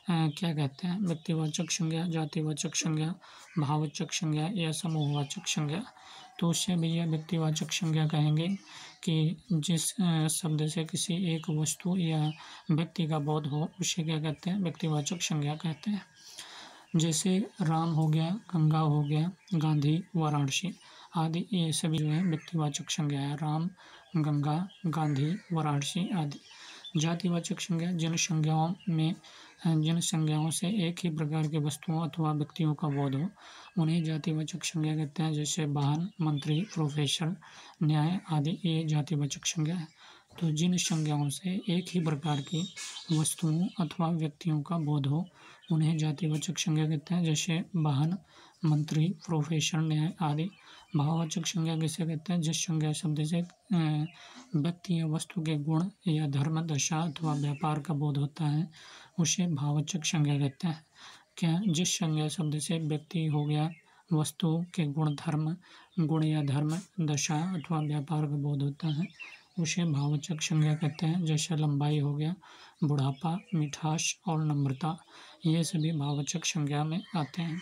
क्या कहते हैं? व्यक्तिवाचक संज्ञा, जातिवाचक संज्ञा, भाववाचक संज्ञा या समूहवाचक संज्ञा। तो उससे भैया व्यक्तिवाचक संज्ञा कहेंगे कि जिस शब्द से किसी एक वस्तु या व्यक्ति का बोध हो उसे क्या कहते हैं? व्यक्तिवाचक संज्ञा कहते हैं। जैसे राम हो गया, गंगा हो गया, गांधी, वाराणसी आदि, ये सभी जो है व्यक्तिवाचक संज्ञा है। राम, गंगा, गांधी, वाराणसी आदि। जातिवाचक संज्ञा जिन संज्ञाओं से एक ही प्रकार की वस्तुओं अथवा व्यक्तियों का बोध हो उन्हें जातिवाचक संज्ञा कहते हैं। जैसे वाहन, मंत्री, प्रोफेसर, न्याय आदि, ये जातिवाचक संज्ञा है। तो जिन संज्ञाओं से एक ही प्रकार की वस्तुओं अथवा व्यक्तियों का बोध हो उन्हें जातिवाचक संज्ञा कहते हैं। जैसे वाहन, मंत्री, प्रोफेसर, न्याय आदि। भाववाचक संज्ञा किसे कहते हैं? जिस संज्ञा शब्द से व्यक्ति या वस्तु के गुण या धर्म, दशा अथवा व्यापार का बोध होता है उसे भाववाचक संज्ञा कहते हैं। क्या? जिस संज्ञा शब्द से व्यक्ति हो गया, वस्तु के गुण या धर्म, दशा अथवा व्यापार का बोध होता है उसे भाववाचक संज्ञा कहते हैं। जैसे लंबाई हो गया, बुढ़ापा, मिठास और नम्रता, ये सभी भाववाचक संज्ञा में आते हैं।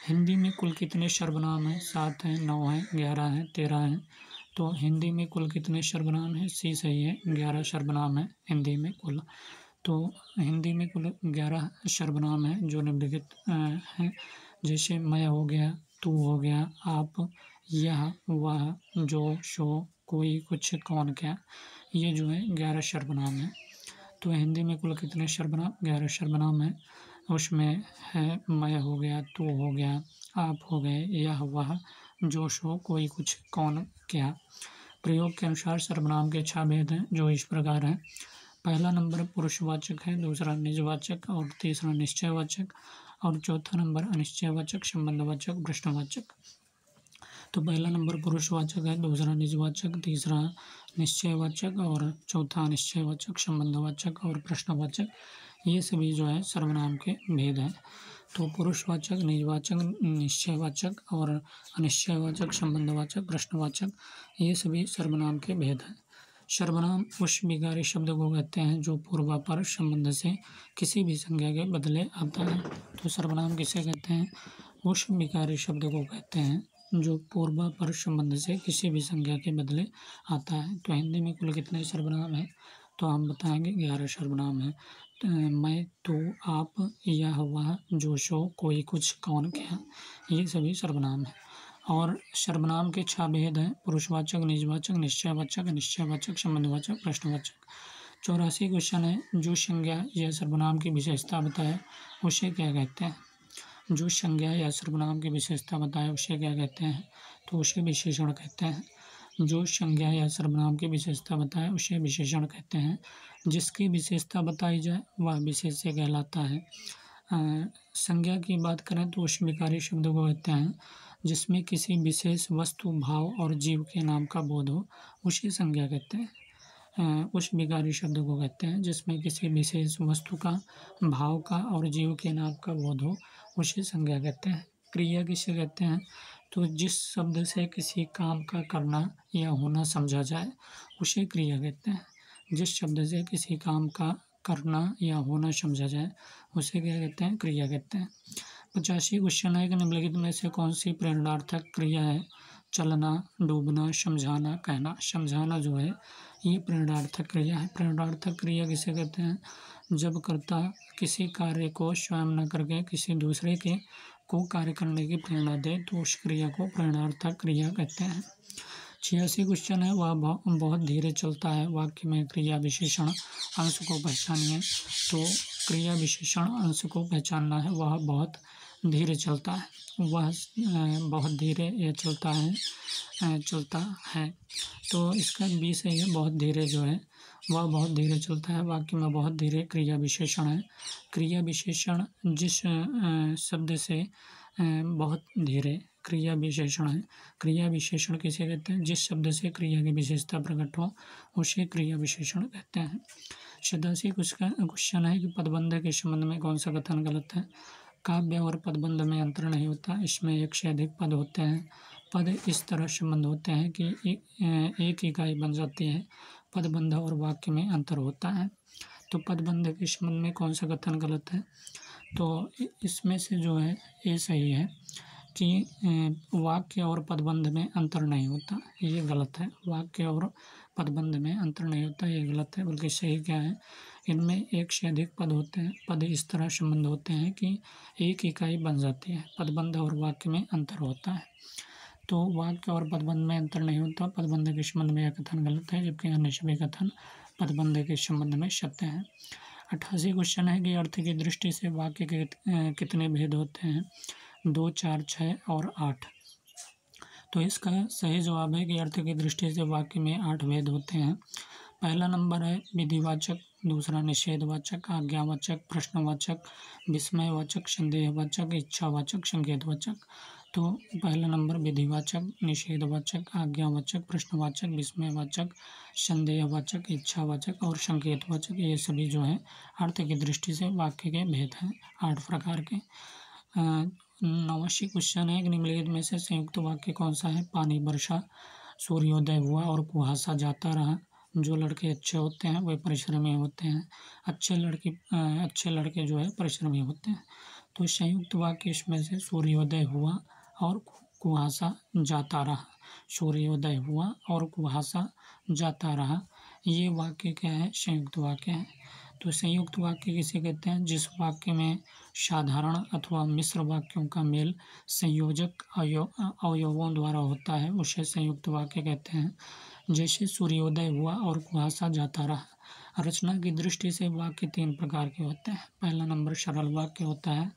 हिंदी में कुल कितने सर्वनाम हैं? 7 हैं, 9 हैं, 11 हैं, 13 हैं। तो हिंदी में कुल कितने सर्वनाम हैं? सी सही है, 11 सर्वनाम हैं हिंदी में कुल। तो हिंदी में कुल 11 सर्वनाम हैं जो निम्नलिखित हैं। जैसे मैं हो गया, तू हो गया, आप, यह, वह, जो, सो, कोई, कुछ, कौन, क्या, ये जो है 11 सर्वनाम हैं। तो हिंदी में कुल कितने सर्वनाम? 11 सर्वनाम हैं। उसमें है मैं हो गया, तू हो गया, आप हो गए, यह, वह, जो, सो, कोई, कुछ, कौन, क्या। प्रयोग के अनुसार सर्वनाम के 6 भेद हैं जो इस प्रकार हैं। पहला नंबर पुरुषवाचक है, दूसरा निजवाचक और तीसरा निश्चयवाचक और चौथा नंबर अनिश्चयवाचक, संबंधवाचक, प्रश्नवाचक। तो पहला नंबर पुरुषवाचक है, दूसरा निजवाचक, तीसरा निश्चयवाचक और चौथा अनिश्चयवाचक, संबंधवाचक और प्रश्नवाचक। ये सभी जो है सर्वनाम के भेद हैं। तो पुरुषवाचक, निजवाचक, निश्चयवाचक और अनिश्चयवाचक, संबंधवाचक, प्रश्नवाचक, ये सभी सर्वनाम के भेद हैं। सर्वनाम उस विकारी शब्द को कहते हैं जो पूर्वापर संबंध से किसी भी संज्ञा के बदले आता है। तो सर्वनाम किसे कहते हैं? उस विकारी शब्द को कहते हैं जो पूर्वापर संबंध से किसी भी संज्ञा के बदले आता है। तो हिंदी में कुल कितने सर्वनाम हैं? तो हम बताएंगे 11 सर्वनाम हैं। मैं, तू, आप, यह, वह, जो, सो, कोई, कुछ, कौन, क्या, ये सभी सर्वनाम हैं। और सर्वनाम के 6 भेद हैं: पुरुषवाचक, निजवाचक, निश्चयवाचक, अनिश्चयवाचक, संबंधवाचक, प्रश्नवाचक। 84 क्वेश्चन है, जो संज्ञा या सर्वनाम की विशेषता बताए उसे क्या कहते हैं? जो संज्ञा या सर्वनाम की विशेषता बताए उसे क्या कहते हैं? तो उसे विशेषण कहते हैं। जो संज्ञा या सर्वनाम की विशेषता बताए उसे विशेषण कहते हैं। जिसकी विशेषता बताई जाए वह विशेष्य कहलाता है। संज्ञा की बात करें तो उस विकारी शब्द को कहते हैं जिसमें किसी विशेष वस्तु, भाव और जीव के नाम का बोध हो उसे संज्ञा कहते हैं। उस विकारी शब्द को कहते हैं जिसमें किसी विशेष वस्तु का, भाव का और जीव के नाम का बोध हो उसे संज्ञा कहते हैं। क्रिया किसे कहते हैं? तो जिस शब्द से किसी काम का करना या होना समझा जाए उसे क्रिया कहते हैं। जिस शब्द से किसी काम का करना या होना समझा जाए उसे क्या कहते हैं? क्रिया कहते हैं। 85 क्वेश्चन है कि निम्नलिखित में से कौन सी प्रेरणार्थक क्रिया है? चलना, डूबना, समझाना, कहना। समझाना जो है ये प्रेरणार्थक क्रिया है। प्रेरणार्थक क्रिया किसे कहते हैं? जब कर्ता किसी कार्य को स्वयं न करके किसी दूसरे के को कार्य करने की प्रेरणा दे तो उस क्रिया को प्रेरणार्थक क्रिया कहते हैं। 86 क्वेश्चन है, वह बहुत धीरे चलता है। वाक्य में क्रिया विशेषण अंश को पहचानिए। तो क्रिया विशेषण अंश को पहचानना है। वह बहुत धीरे चलता है। वह बहुत धीरे यह चलता है। तो इसका बी सही है। बहुत धीरे जो है वह बहुत धीरे चलता है। वाक्य में बहुत धीरे क्रिया विशेषण है। क्रिया विशेषण जिस शब्द से बहुत धीरे। क्रिया विशेषण है। क्रिया विशेषण किसे कहते हैं? जिस शब्द से क्रिया की विशेषता प्रकट हो उसे क्रिया विशेषण कहते हैं। 87 क्वेश्चन है कि पदबंध के संबंध में कौन सा कथन गलत है? काव्य और पदबंध में अंतर नहीं होता, इसमें एक से अधिक पद होते हैं। पद इस तरह संबंध होते हैं कि एक इकाई बन जाती है। पदबंध और वाक्य में अंतर होता है। तो पदबंध के संबंध में कौन सा कथन गलत है? तो इसमें से जो है ये सही है कि वाक्य और पदबंध में अंतर नहीं होता, ये गलत है। वाक्य और पदबंध में अंतर नहीं होता, ये गलत है। बल्कि सही क्या है, इनमें एक से अधिक पद होते हैं। पद इस तरह संबंध होते हैं कि एक इकाई बन जाती है। पदबंध और वाक्य में अंतर होता है। तो वाक्य और पदबंध में अंतर नहीं होता, पदबंध के संबंध में यह कथन गलत है, जबकि अन्य सभी कथन पदबंध के संबंध में सत्य है। 88 क्वेश्चन है कि अर्थ की दृष्टि से वाक्य के कितने भेद होते हैं? 2, 4, 6 और 8। तो इसका सही जवाब है कि अर्थ की दृष्टि से वाक्य में 8 भेद होते हैं। पहला नंबर है विधिवाचक, दूसरा निषेधवाचक, आज्ञावाचक, प्रश्नवाचक, विस्मयवाचक, संदेहवाचक, इच्छावाचक, संकेतवाचक। तो पहला नंबर विधिवाचक, निषेधवाचक, आज्ञावाचक, प्रश्नवाचक, विस्मयवाचक, संदेहवाचक, इच्छावाचक और संकेतवाचक, ये सभी जो है अर्थ की दृष्टि से वाक्य के भेद हैं 8 प्रकार के। 89 क्वेश्चन है कि निम्नलिखित में से संयुक्त वाक्य कौन सा है? पानी बरसा, सूर्योदय हुआ और कुहासा जाता रहा। जो लड़के अच्छे होते हैं वे परिश्रमी होते हैं। अच्छे लड़के जो है परिश्रमी होते हैं। तो संयुक्त वाक्य इसमें से सूर्योदय हुआ और कुहासा जाता रहा। सूर्योदय हुआ और कुहासा जाता रहा, ये वाक्य क्या है? संयुक्त वाक्य है। तो संयुक्त वाक्य किसे कहते हैं? जिस वाक्य में साधारण अथवा मिश्र वाक्यों का मेल संयोजक अवयवों द्वारा होता है उसे संयुक्त वाक्य कहते हैं। जैसे सूर्योदय हुआ और कुहासा जाता रहा। रचना की दृष्टि से वाक्य 3 प्रकार के होते हैं। पहला नंबर सरल वाक्य होता है,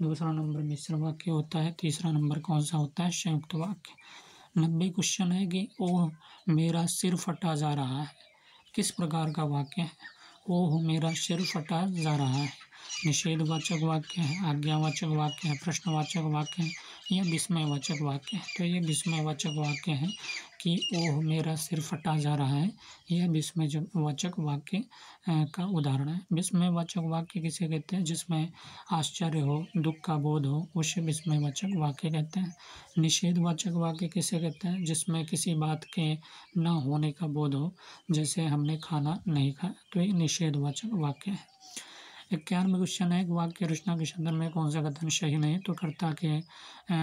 दूसरा नंबर मिश्र वाक्य होता है, तीसरा नंबर कौन सा होता है? संयुक्त वाक्य। 90 क्वेश्चन है कि ओह मेरा सिर फटा जा रहा है, किस प्रकार का वाक्य है? ओह मेरा सिर फटा जा रहा है निषेधवाचक वाक्य है, आज्ञावाचक वाक्य है, प्रश्नवाचक वाक्य है या विस्मयवाचक वाक्य है? तो ये विस्मयवाचक वाक्य है कि ओह मेरा सिर फटा जा रहा है, यह विस्मयवाचक वाक्य का उदाहरण है। विस्मयवाचक वाक्य किसे कहते हैं? जिसमें आश्चर्य हो, दुख का बोध हो, उसे विस्मयवाचक वाक्य कहते हैं। निषेधवाचक वाक्य किसे कहते हैं? जिसमें किसी बात के न होने का बोध हो, जैसे हमने खाना नहीं खाया, तो ये निषेधवाचक वाक्य है। 91 क्वेश्चन है कि वाक्य रचना के संदर्भ में कौन सा कथन सही नहीं? तो कर्ता के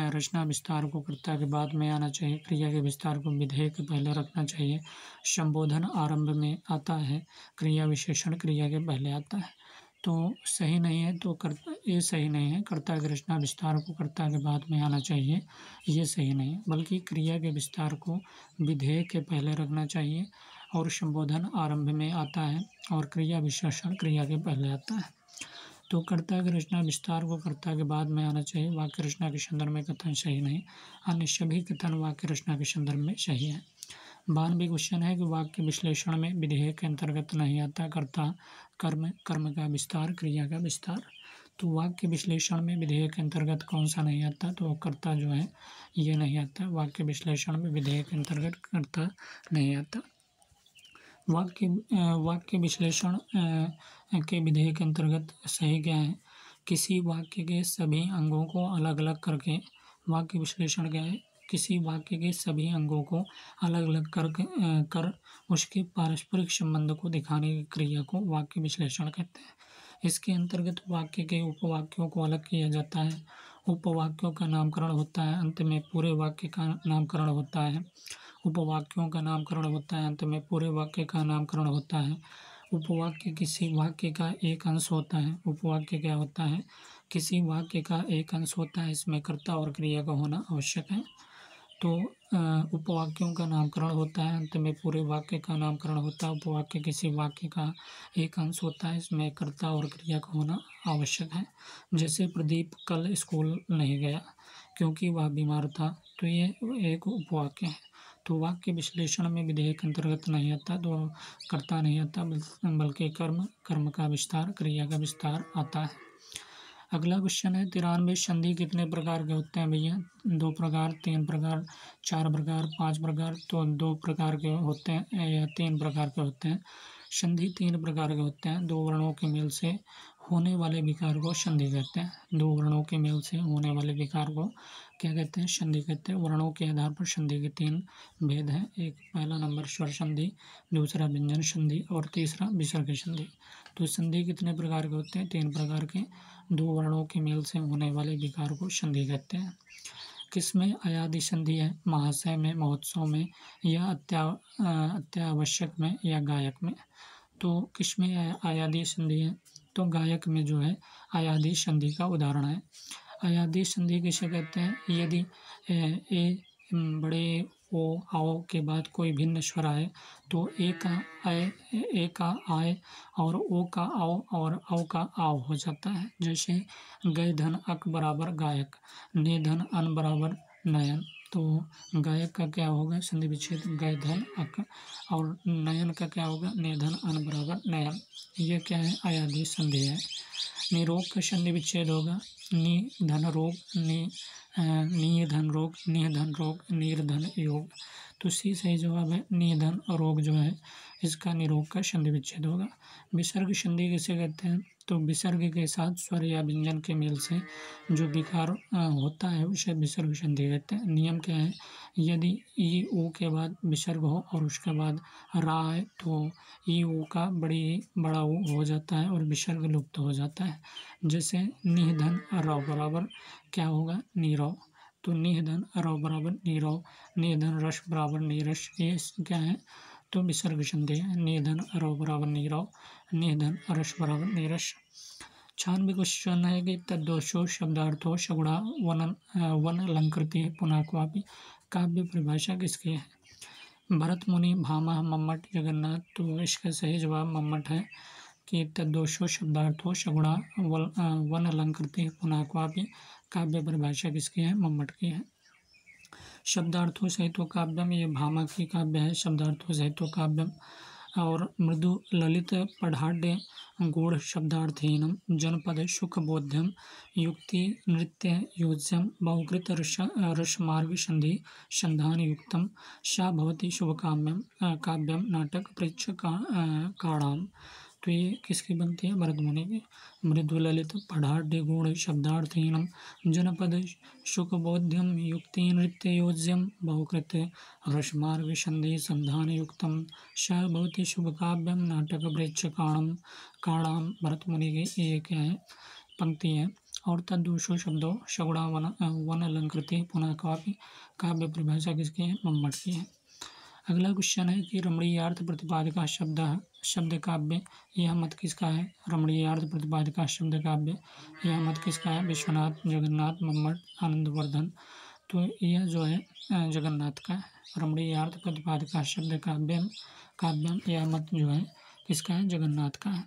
रचना विस्तार को कर्ता के बाद में आना चाहिए, क्रिया के विस्तार को विधेय के पहले रखना चाहिए, संबोधन आरंभ में आता है, क्रिया विशेषण क्रिया के पहले आता है। तो सही नहीं है, तो ये सही नहीं है। कर्ता की रचना विस्तार को कर्ता के बाद में आना चाहिए, ये सही नहीं है। बल्कि क्रिया के विस्तार को विधेय के पहले रखना चाहिए और संबोधन आरंभ में आता है और क्रिया विशेषण क्रिया के पहले आता है। तो कर्ता की रचना विस्तार को कर्ता के बाद में आना चाहिए। वाक्य रचना के संदर्भ में कथन सही नहीं, अन्य सभी कथन वाक्य रचना के संदर्भ में सही है। 92 क्वेश्चन है कि वाक्य विश्लेषण में विधेय के अंतर्गत नहीं आता कर्ता, कर्म का विस्तार, क्रिया का विस्तार। तो वाक्य विश्लेषण में विधेय के अंतर्गत कौन सा नहीं आता? तो कर्ता जो है ये नहीं आता। वाक्य विश्लेषण में विधेय के अंतर्गत कर्ता नहीं आता। वाक्य विश्लेषण के विधेय के अंतर्गत सही क्या है? किसी वाक्य के सभी अंगों को अलग अलग करके, वाक्य विश्लेषण क्या है? किसी वाक्य के सभी अंगों को अलग अलग कर उसके पारस्परिक संबंध को दिखाने की क्रिया को वाक्य विश्लेषण कहते हैं। इसके अंतर्गत वाक्य के उपवाक्यों को अलग किया जाता है, उपवाक्यों का नामकरण होता है, अंत में पूरे वाक्य का नामकरण होता है। उपवाक्यों का नामकरण होता है, अंत में पूरे वाक्य का नामकरण होता है। उपवाक्य किसी वाक्य का एक अंश होता है। उपवाक्य क्या होता है? किसी वाक्य का एक अंश होता है, इसमें कर्ता और क्रिया का होना आवश्यक है। तो उपवाक्यों का नामकरण होता है, अंत में पूरे वाक्य का नामकरण होता है। उपवाक्य किसी वाक्य का एक अंश होता है, इसमें कर्ता और क्रिया का होना आवश्यक है। जैसे प्रदीप कल स्कूल नहीं गया क्योंकि वह बीमार था, तो ये एक उपवाक्य है। तो वाक्य विश्लेषण में विधेय के अंतर्गत नहीं आता, तो कर्ता नहीं आता, बल्कि कर्म का विस्तार, क्रिया का विस्तार आता है। अगला क्वेश्चन है 93 संधि कितने प्रकार के होते हैं भैया? 2 प्रकार, 3 प्रकार, 4 प्रकार, 5 प्रकार। तो 2 प्रकार के होते हैं या 3 प्रकार के होते हैं। संधि 3 प्रकार के होते हैं। 2 वर्णों के मेल से होने वाले विकार को संधि कहते हैं। 2 वर्णों के मेल से होने वाले विकार को क्या कहते हैं? संधि कहते हैं। वर्णों के आधार पर संधि के 3 भेद हैं। एक पहला नंबर स्वर संधि, दूसरा व्यंजन संधि और तीसरा विसर्ग संधि। तो संधि कितने प्रकार के होते हैं? 3 प्रकार के। 2 वर्णों के मेल से होने वाले विकार को संधि कहते हैं। किसमें अयादि संधि है? महाशय में, महोत्सव में या अत्यावश्यक में या गायक में। तो किसमें अयादि संधि है? तो गायक में जो है अयादि संधि का उदाहरण है। अयादि संधि किसे कहते हैं? यदि ए बड़े ओ आओ के बाद कोई भिन्न स्वर आए तो ए का आए और ओ का आओ और औ का आओ हो जाता है। जैसे गय धन अक बराबर गायक, ने धन अन बराबर नयन। तो गायक का क्या होगा? संधि विच्छेद गय धन अक, और नयन का क्या होगा? ने धन अन बराबर नयन। ये क्या है? अयादि संधि है। निरोग का संधि विच्छेद होगा नि धन रोग, नि धन रोग, निह धन रोग, नीर धन योग। तो सी सही जवाब है। निधन रोग जो है इसका निरोग का संधि विच्छेद होगा। विसर्ग संधि किसे कहते हैं? तो विसर्ग के साथ स्वर या व्यंजन के मेल से जो विकार होता है उसे विसर्ग संधि कहते हैं। नियम क्या है? यदि ई ऊ के बाद विसर्ग हो और उसके बाद रा है तो ई ऊ का बड़ा ऊ हो जाता है और विसर्ग लुप्त हो जाता है। जैसे निधन रौ बराबर क्या होगा? नीरव। तो निधन रौ बराबर नीरव, निधन रस बराबर नीरस। ये क्या है? तो विसर्ग संधि है। निधन रौ बराबर नीरव, निधन रस बराबर नीरस। 96 क्वेश्चन है कि तद्दोषो शब्दार्थो सगुणा वन अलंकृति पुनः क्वापि। काव्य परिभाषा किसकी है? भरत मुनि, भामह, मम्मट, जगन्नाथ। तो इसका सही जवाब मम्मट है कि तद्दोषो शब्दार्थो सगुणा वन अलंकृति पुनः क्वापि। काव्य परिभाषा किसकी है? मम्मट की है। शब्दार्थों सहितो काव्यम, ये भामह की काव्य है शब्दार्थों सहितो काव्यम। और मृदु ललित पढ़ाढ़ गूढ़ शब्दार्थहीनम जनपद सुख बोध्यम युक्ति नृत्य योज्यम बहुकृत रसमार्ग संधि संधान युक्तम सा भवति शुभकाम्यम काव्यम नाटक पृच्छ काणाम। तो ये किसकी बनती है? भरत मुनि की। मृदु ललित पढ़ाढ़ गूढ़ शब्दार्थहीनम जनपद सुखबोध्यम युक्ति नृत्य योज्यम बहुकृत रसमार्ग संधि संधान युक्तम स भवति शुभ काव्यम नाटक वृक्ष काणाम। भरत मुनि की ये क्या है? पंक्ति है। और तद्दोषो शब्दों सगुणा वन अलंकृति पुनः क्वापि। काव्य परिभाषा किसकी है? मम्मट की है। अगला क्वेश्चन है कि रमणीयार्थ प्रतिपादिका शब्द काव्य यह मत किसका है? रमणीयार्थ प्रतिपादिका शब्द काव्य यह मत किसका है? विश्वनाथ, जगन्नाथ, मम्मट, आनंदवर्धन। तो यह जो है जगन्नाथ का है। रमणीयार्थ प्रतिपादिका शब्द काव्यम यह मत जो है किसका है? जगन्नाथ का है।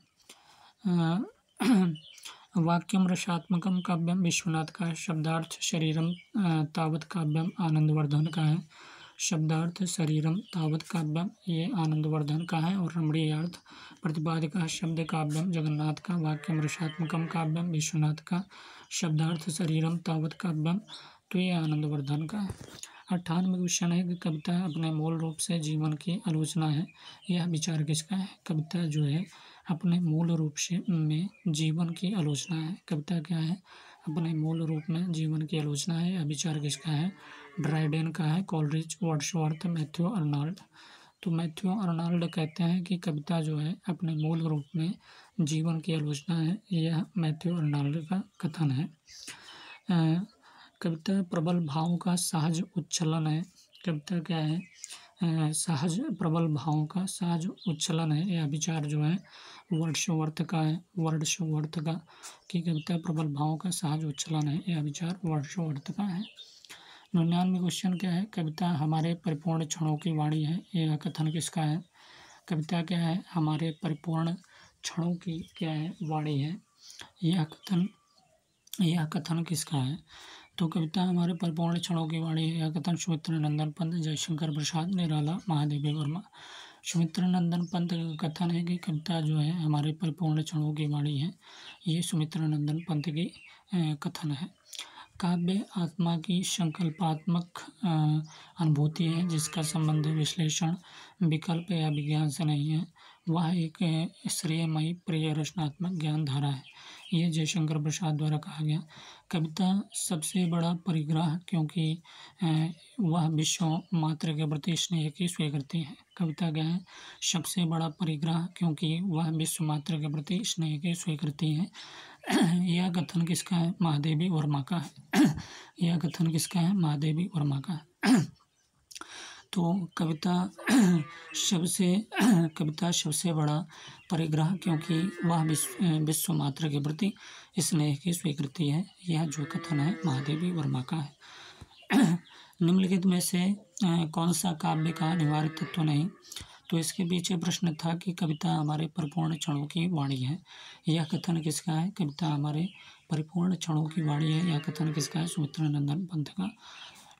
वाक्यम रसात्मकम काव्यम विश्वनाथ का है। शब्दार्थ शरीरम तावत काव्यम आनंदवर्धन का है। शब्दार्थ शरीरम तावत काव्यम ये आनंदवर्धन का है। और रमणीयार्थ प्रतिपादिका शब्द काव्यम जगन्नाथ का। वाक्यम रसात्मकम काव्यम विश्वनाथ का। शब्दार्थ शरीरम तावत काव्यम तो ये आनंदवर्धन का है। 98 क्वेश्चन है कि कविता अपने मूल रूप से जीवन की आलोचना है, यह विचार किसका है? कविता जो है अपने मूल रूप से में जीवन की आलोचना है। कविता क्या है? अपने मूल रूप में जीवन की आलोचना है। यह विचार किसका है? ड्राइडेन का है, कोलरिज, वर्ड्सवर्थ, मैथ्यू आर्नल्ड। तो मैथ्यू आर्नल्ड कहते हैं कि कविता जो है अपने मूल रूप में जीवन की आलोचना है। यह मैथ्यू आर्नल्ड का कथन है। कविता प्रबल भावों का सहज उच्छलन है। कविता क्या है? सहज प्रबल भावों का सहज उच्छलन है। यह विचार जो है वर्ड्सवर्थ का है। वर्ड्सवर्थ का कि कविता प्रबल भावों का सहज उच्छलन है। यह विचार वर्ड्सवर्थ का है। 99 क्वेश्चन क्या है? कविता हमारे परिपूर्ण क्षणों की वाणी है। यह कथन किसका है? कविता क्या है? हमारे परिपूर्ण क्षणों की क्या है? वाणी है। यह कथन किसका है? तो कविता हमारे परिपूर्ण क्षणों की वाणी है। यह कथन सुमित्रा नंदन पंत, जयशंकर प्रसाद, निराला, महादेवी वर्मा। सुमित्रानंदन पंत का कथन है कि कविता जो है हमारे परिपूर्ण क्षणों की वाणी है। ये सुमित्रानंदन पंत की कथन है। काव्य आत्मा की संकल्पात्मक अनुभूति है जिसका संबंध विश्लेषण, विकल्प या विज्ञान से नहीं है। वह एक श्रेयमयी प्रिय रचनात्मक ज्ञान धारा है। ये जयशंकर प्रसाद द्वारा कहा गया। कविता सबसे बड़ा परिग्रह क्योंकि वह विश्व मात्र के प्रति स्नेह की स्वीकृति है। कविता क्या है? सबसे बड़ा परिग्रह क्योंकि वह विश्व मात्र के प्रति स्नेह की स्वीकृति है। यह कथन किसका है? महादेवी वर्मा का है। यह कथन किसका है? महादेवी वर्मा का है। तो कविता सबसे बड़ा परिग्रह क्योंकि वह विश्व मात्र के प्रति स्नेह की स्वीकृति है। यह जो कथन है महादेवी वर्मा का है। निम्नलिखित में से कौन सा काव्य का अनिवार्य तत्व नहीं? तो इसके पीछे प्रश्न था कि कविता हमारे परिपूर्ण क्षणों की वाणी है। यह कथन किसका है? कविता हमारे परिपूर्ण क्षणों की वाणी है। यह कथन किसका है? सुमित्रानंदन पंत का।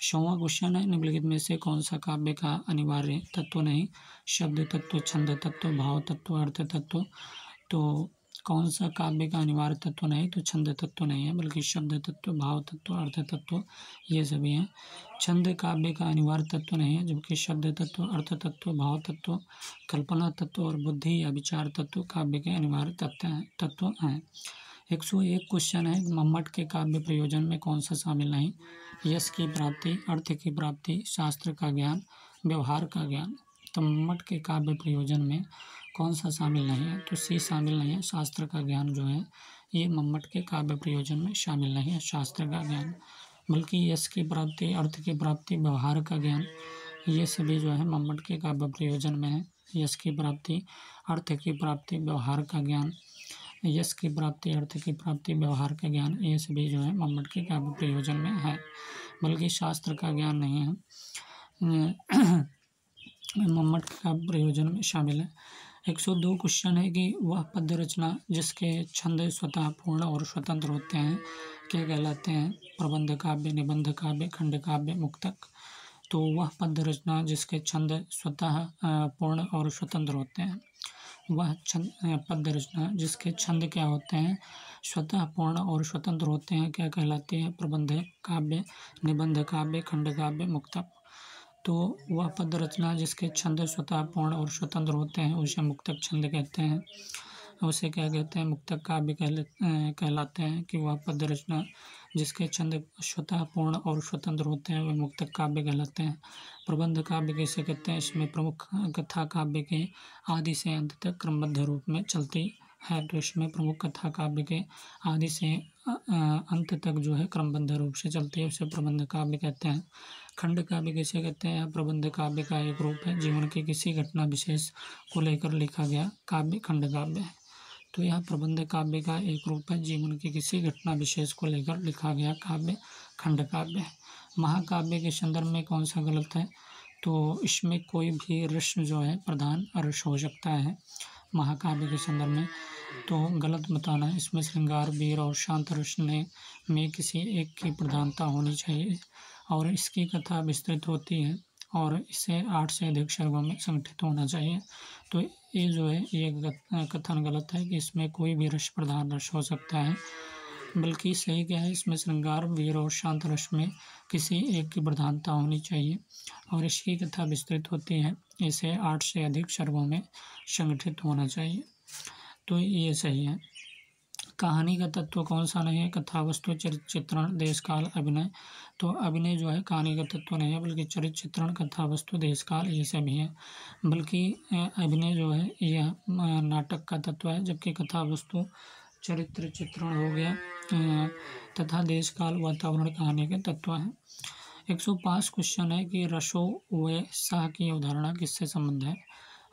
100वां क्वेश्चन है, निम्नलिखित में से कौन सा काव्य का अनिवार्य तत्व नहीं? शब्द तत्व, छंद तत्व, भाव तत्व, अर्थ तत्व। तो कौन सा काव्य का अनिवार्य तत्व नहीं? तो छंद तत्व नहीं है, बल्कि शब्द तत्व, भाव तत्व, अर्थ तत्व ये सभी हैं। छंद काव्य का अनिवार्य तत्व नहीं है, जबकि शब्द तत्व, अर्थ तत्व, भाव तत्व, कल्पना तत्व और बुद्धि या विचार तत्व काव्य के अनिवार्य तत्व हैं। 101 क्वेश्चन है, मम्मट के काव्य प्रयोजन में कौन सा शामिल नहीं? यश की प्राप्ति, अर्थ की प्राप्ति, शास्त्र का ज्ञान, व्यवहार का ज्ञान। तो मम्मट के काव्य प्रयोजन में कौन सा शामिल नहीं है? तो सी शामिल नहीं है। शास्त्र का ज्ञान जो है ये मम्मट के काव्य प्रयोजन में शामिल नहीं है, शास्त्र का ज्ञान। बल्कि यश की प्राप्ति, अर्थ की प्राप्ति, व्यवहार का ज्ञान ये सभी जो है मम्मट के काव्य प्रयोजन में है। यश की प्राप्ति, अर्थ की प्राप्ति, व्यवहार का ज्ञान, यश की प्राप्ति, अर्थ की प्राप्ति, व्यवहार का ज्ञान ये सभी जो है मम्मट के काव्य प्रयोजन में है, बल्कि शास्त्र का ज्ञान नहीं है। मम्मट के काव्य प्रयोजन में शामिल है। 102 क्वेश्चन है कि वह पद्य रचना जिसके छंद स्वतः पूर्ण और स्वतंत्र होते हैं क्या कहलाते हैं? प्रबंध काव्य, निबंध काव्य, खंड काव्य, मुक्तक। तो वह पद्य रचना जिसके छंद स्वतः पूर्ण और स्वतंत्र होते हैं, वह पद्य रचना जिसके छंद क्या होते हैं? स्वतः पूर्ण और स्वतंत्र होते हैं क्या कहलाती है? प्रबंध काव्य, निबंध काव्य, खंड काव्य, मुक्तक। तो वह पद्य रचना जिसके छंद स्वतः पूर्ण और स्वतंत्र होते हैं उसे मुक्तक छंद कहते हैं। उसे क्या कहते हैं? मुक्तक काव्य कहलाते हैं। कि वह पद्य रचना जिसके छंद स्वतः पूर्ण और स्वतंत्र होते हैं वे मुक्तक काव्य कहलाते हैं। प्रबंध काव्य कैसे कहते हैं? इसमें प्रमुख कथा काव्य के आदि से अंत तक क्रमबद्ध रूप में चलती है। तो इसमें प्रमुख कथा काव्य के आदि से अंत तक जो है क्रमबद्ध रूप से चलती है, उसे प्रबंध काव्य कहते हैं। खंड काव्य कैसे कहते हैं? यह प्रबंध काव्य का एक रूप है। जीवन की किसी घटना विशेष को लेकर लिखा गया काव्य खंड काव्य है। तो यह प्रबंध काव्य का एक रूप है। जीवन की किसी घटना विशेष को लेकर लिखा गया काव्य खंड काव्य है। महाकाव्य के संदर्भ में कौन सा गलत है? तो इसमें कोई भी रस जो है प्रधान रस हो सकता है महाकाव्य के संदर्भ में, तो गलत बताना है। इसमें श्रृंगार, वीर और शांत रस में किसी एक की प्रधानता होनी चाहिए और इसकी कथा विस्तृत होती है और इसे 8 से अधिक सर्गों में संगठित होना चाहिए। तो ये जो है ये कथन गलत है कि इसमें कोई भी रस प्रधान रस हो सकता है, बल्कि सही क्या है? इसमें श्रृंगार, वीर और शांत रस में किसी एक की प्रधानता होनी चाहिए और इसकी कथा विस्तृत होती है। इसे 8 से अधिक सर्गों में संगठित होना चाहिए। तो ये सही है। कहानी का तत्व कौन सा नहीं है? कथा, वस्तु, चरित्र चित्रण, देश काल, अभिनय। तो अभिनय जो है कहानी का तत्व नहीं है, बल्कि चरित्र चित्रण, कथा, वस्तु, देश काल ये सभी है। बल्कि अभिनय जो है यह नाटक का तत्व है, जबकि कथा, वस्तु, चरित्र चित्रण हो गया तथा देश काल, वातावरण कहानी के तत्व हैं। 105 क्वेश्चन है कि रसो व साह की अवधारणा किससे संबंध है?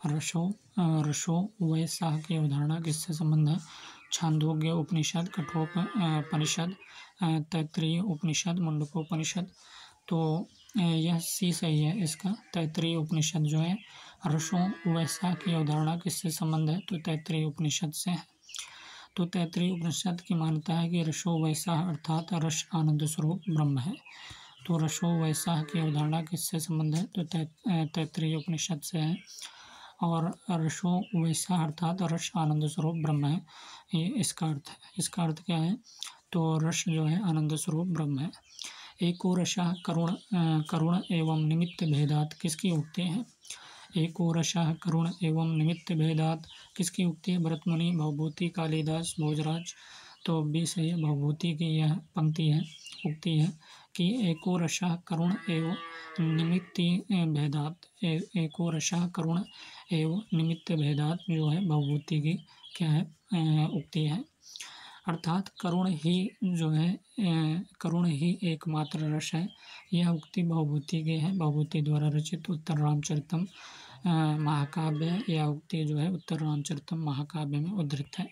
रसो व साह की अवधारणा किससे संबंध है? छांदोग्य उपनिषद, कठोपनिषद, तैत्तिरीय उपनिषद, मुंडकोपनिषद। तो यह सी सही है इसका। तैत्तिरीय उपनिषद जो है रसों व साह की अवधारणा किससे संबंध है? तो तैत्तिरीय उपनिषद से है। तो तैत्तिरीय उपनिषद की मान्यता है कि रसो व साह अर्थात रस आनंद स्वरूप ब्रह्म है। तो रसो व साह की अवधारणा किससे संबंध है? तो तैत्तिरीय उपनिषद से है। और रसो वैसा अर्थात रस आनंद स्वरूप ब्रह्म है, ये इसका अर्थ है। इसका अर्थ क्या है, तो रस जो है आनंद स्वरूप ब्रह्म है। एको रसः करुण एवं निमित्त भेदात किसकी उक्ति है। एको रसः करुण एवं निमित्त भेदात किसकी उक्ति है, भरतमुनि, भवभूति, कालिदास, भोजराज। तो 20 है, भवभूति की यह पंक्ति है, उक्ति है कि एको रसः करुण एवं निमित्ति भेदात, एको रसः करुण एवं निमित्त भेदात जो है भवभूति की क्या है, उक्ति है। अर्थात करुण ही जो है करुण ही एकमात्र रस है। यह उक्ति भवभूति की है, भवभूति द्वारा रचित उत्तर रामचरितम महाकाव्य, यह उक्ति जो है उत्तर रामचरितम महाकाव्य में उद्धृत है।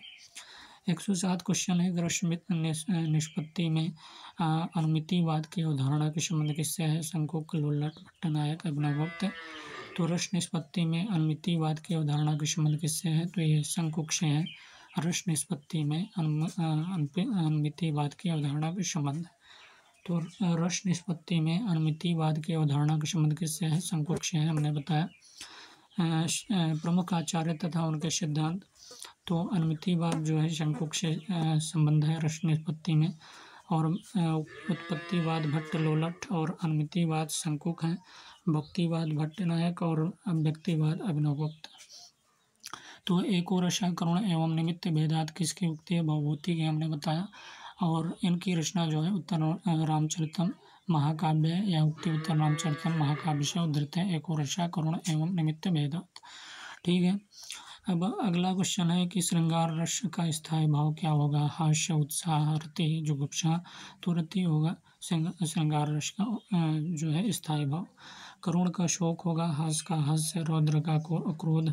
107 क्वेश्चन है, रश्मित निष्पत्ति में अनुमितिवाद की अवधारणा के संबंध किससे है, शंकुक, लोलट, भट्टनायक, अभिनवगुप्त। तो रस निष्पत्ति में अनुमितिवाद की अवधारणा के संबंध किससे है, तो ये शंकुक से है। रस निष्पत्ति में अनुमितिवाद की अवधारणा के संबंध, तो रस निष्पत्ति में अनुमितिवाद की अवधारणा के संबंध किससे है, शंकुक से है, हमने बताया। प्रमुख आचार्य तथा उनके सिद्धांत, तो अनुमितिवाद जो है शंकुक से संबंध है रस निष्पत्ति में, और उत्पत्तिवाद भट्ट लोलट और अनुमितिवाद शंकुक है। भक्तिवाद भट्टनायक और अव्यक्तिवाद अभिनवगुप्त। तो एको रसः करुण एवं निमित्त भेदात किसकी उक्ति है, भवभूति की, हमने बताया। और इनकी रचना जो है उत्तर रामचरितम महाकाव्य है, यह उक्ति उत्तर रामचरितम महाकाव्य से उद्धृत है, एको रसः करुण एवं निमित्त भेदात। ठीक है, अब अगला क्वेश्चन है कि श्रृंगार रस का स्थायी भाव क्या होगा, हास्य, उत्साह, रति, जुगुप्सा। तो रति होगा श्रृंगार रस का जो है स्थायी भाव। करुण का शोक होगा, हास्य का हास्य, रौद्र का क्रोध,